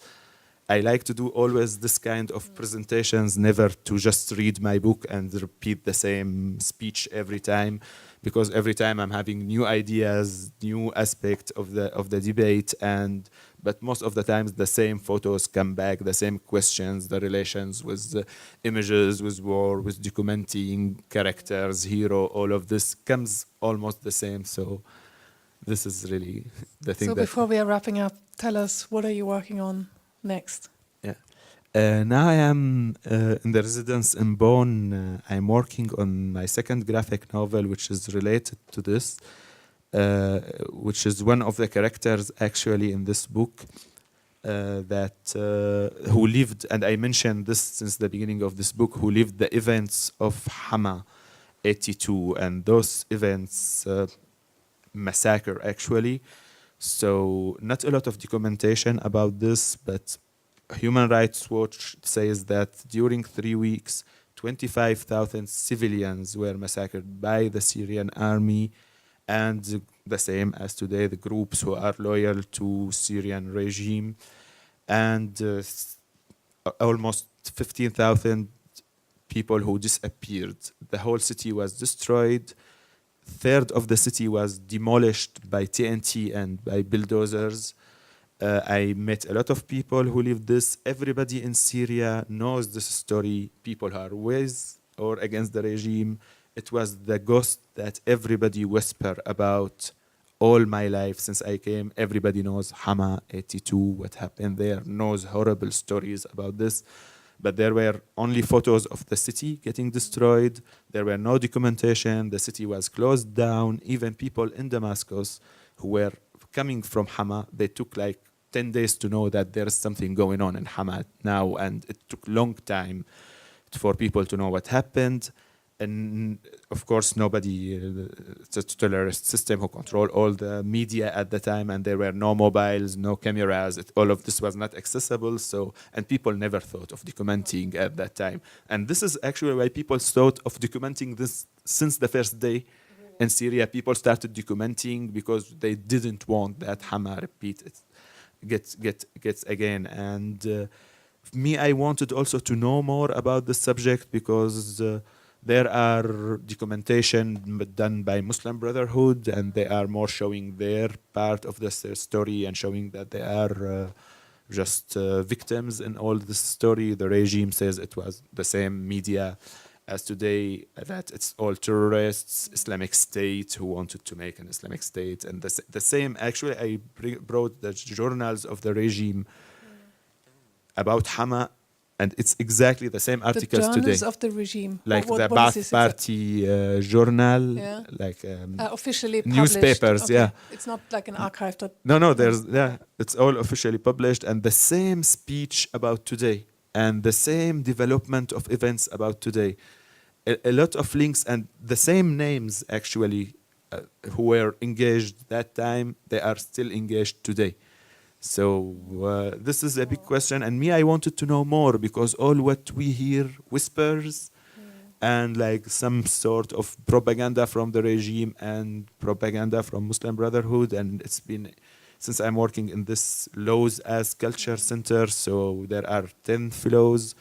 I like to do always this kind of presentations, never to just read my book and repeat the same speech every time, because every time I'm having new ideas, new aspects of the debate, but most of the times the same photos come back, the same questions, the relations with the images, with war, with documenting characters, hero, all of this comes almost the same. So this is really the thing. So before we are wrapping up, tell us, what are you working on next? Yeah. Now I am in the residence in Bonn. I'm working on my second graphic novel, which is related to this, which is one of the characters actually in this book who lived, and I mentioned this since the beginning of this book, who lived the events of Hama 82, and those events massacre actually. So not a lot of documentation about this, but Human Rights Watch says that during 3 weeks, 25,000 civilians were massacred by the Syrian army, and the same as today, the groups who are loyal to Syrian regime, and almost 15,000 people who disappeared. The whole city was destroyed. Third of the city was demolished by TNT and by bulldozers. I met a lot of people who lived this. Everybody in Syria knows this story. People are with or against the regime. It was the ghost that everybody whisper about all my life since I came. Everybody knows Hama 82, what happened there, knows horrible stories about this. But there were only photos of the city getting destroyed. There were no documentation. The city was closed down. Even people in Damascus who were coming from Hama, they took like 10 days to know that there is something going on in Hama now, and it took a long time for people to know what happened. And of course, nobody, it's a totalist system who controlled all the media at the time, and there were no mobiles, no cameras, all of this was not accessible. So, and people never thought of documenting at that time. And this is actually why people thought of documenting this since the first day in Syria. People started documenting because they didn't want that Hama repeat it, gets again. And me, I wanted also to know more about the subject because there are documentation done by Muslim Brotherhood, and they are more showing their part of the story and showing that they are just victims in all this story. The regime says it was the same media as today, that it's all terrorists, Islamic State who wanted to make an Islamic State. And the same, actually, I brought the journals of the regime about Hama, and it's exactly the same articles the today. journals of the regime, like what the Ba'ath Party journal, yeah. like officially newspapers. Okay. Yeah, it's not like an archive. no, there's it's all officially published, and the same speech about today, and the same development of events about today. A lot of links and the same names actually who were engaged that time, they are still engaged today. So this is a big question, and me, I wanted to know more because all what we hear whispers and like some sort of propaganda from the regime and propaganda from Muslim Brotherhood, and it's been since I'm working in this Laws as Culture Center, so there are 10 fellows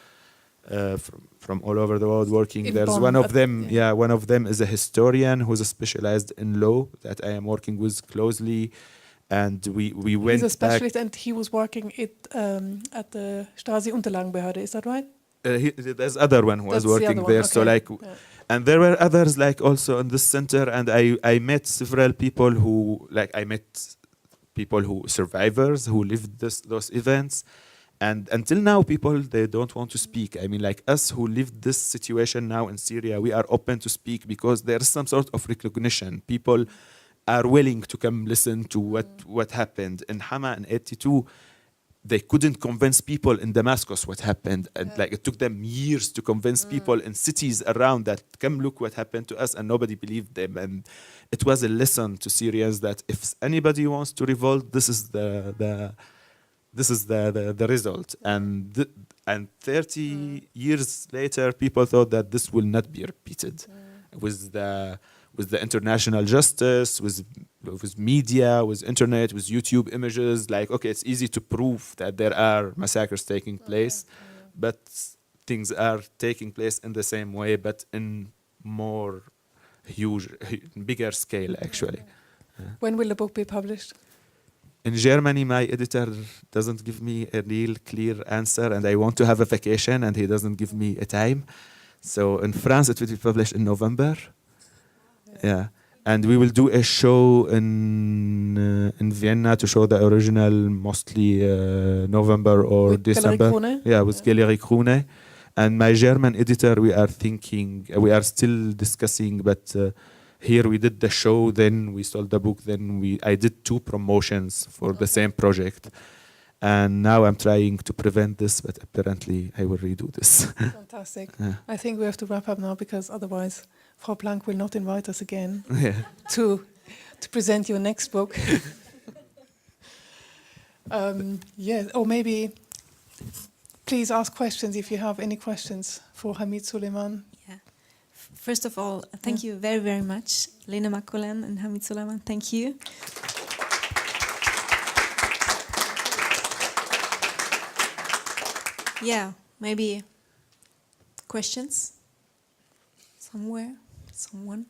from all over the world working. In There's Bonn, one of them, one of them is a historian who's specialized in law that I am working with closely. And we went. He's a specialist, and he was working at the Stasi-Unterlagenbehörde. Is that right? There's other one who was That's working the there. Okay. So like, and there were others like also in this center. And I met several people who survivors who lived those events. And until now, people, they don't want to speak. I mean, like us who lived this situation now in Syria, we are open to speak because there's some sort of recognition. People are willing to come listen to what happened in Hama in 82. they couldn't convince people in Damascus what happened, and like it took them years to convince people in cities around that, come look what happened to us, and nobody believed them. And it was a lesson to Syrians that if anybody wants to revolt, this is the result. And 30 years later, people thought that this will not be repeated with the international justice, with media, with internet, with YouTube images. Like, okay, it's easy to prove that there are massacres taking place, but things are taking place in the same way, but in more bigger scale, actually. When will the book be published? In Germany, my editor doesn't give me a real clear answer, and I want to have a vacation, and he doesn't give me a time. So in France, it will be published in November. Yeah, and we will do a show in Vienna to show the original, mostly November or With December. Krone? Yeah, with Galerie Krone. And my German editor, we are still discussing, but here we did the show, then we sold the book, then I did 2 promotions for the same project. And now I'm trying to prevent this, but apparently I will redo this. Fantastic. I think we have to wrap up now, because otherwise Frau Planck will not invite us again to present your next book. Or maybe please ask questions if you have any questions for Hamid Sulaiman. Yeah. First of all, thank you very, very much, Lena Mccollum and Hamid Sulaiman. Thank you. Yeah, maybe questions? Somewhere? Someone?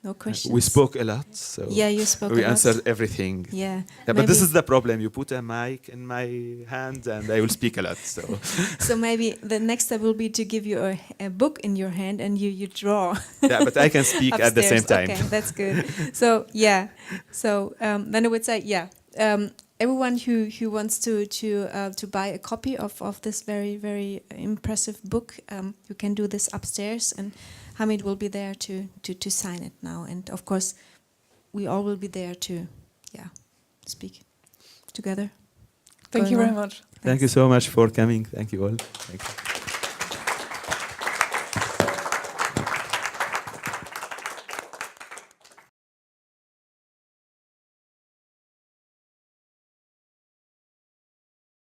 No questions? We spoke a lot, so yeah, you spoke we a lot. answered everything. Yeah, But this is the problem. You put a mic in my hand and I will speak a lot. So, so maybe the next step will be to give you a book in your hand and you draw. yeah, but I can speak at the same time. Okay, that's good. So yeah, so then I would say everyone who wants to buy a copy of this very, very impressive book, you can do this upstairs, and Hamid will be there to sign it now. And of course, we all will be there to speak together. Thank you very much. Thank you so much for coming. Thank you all. Thank you.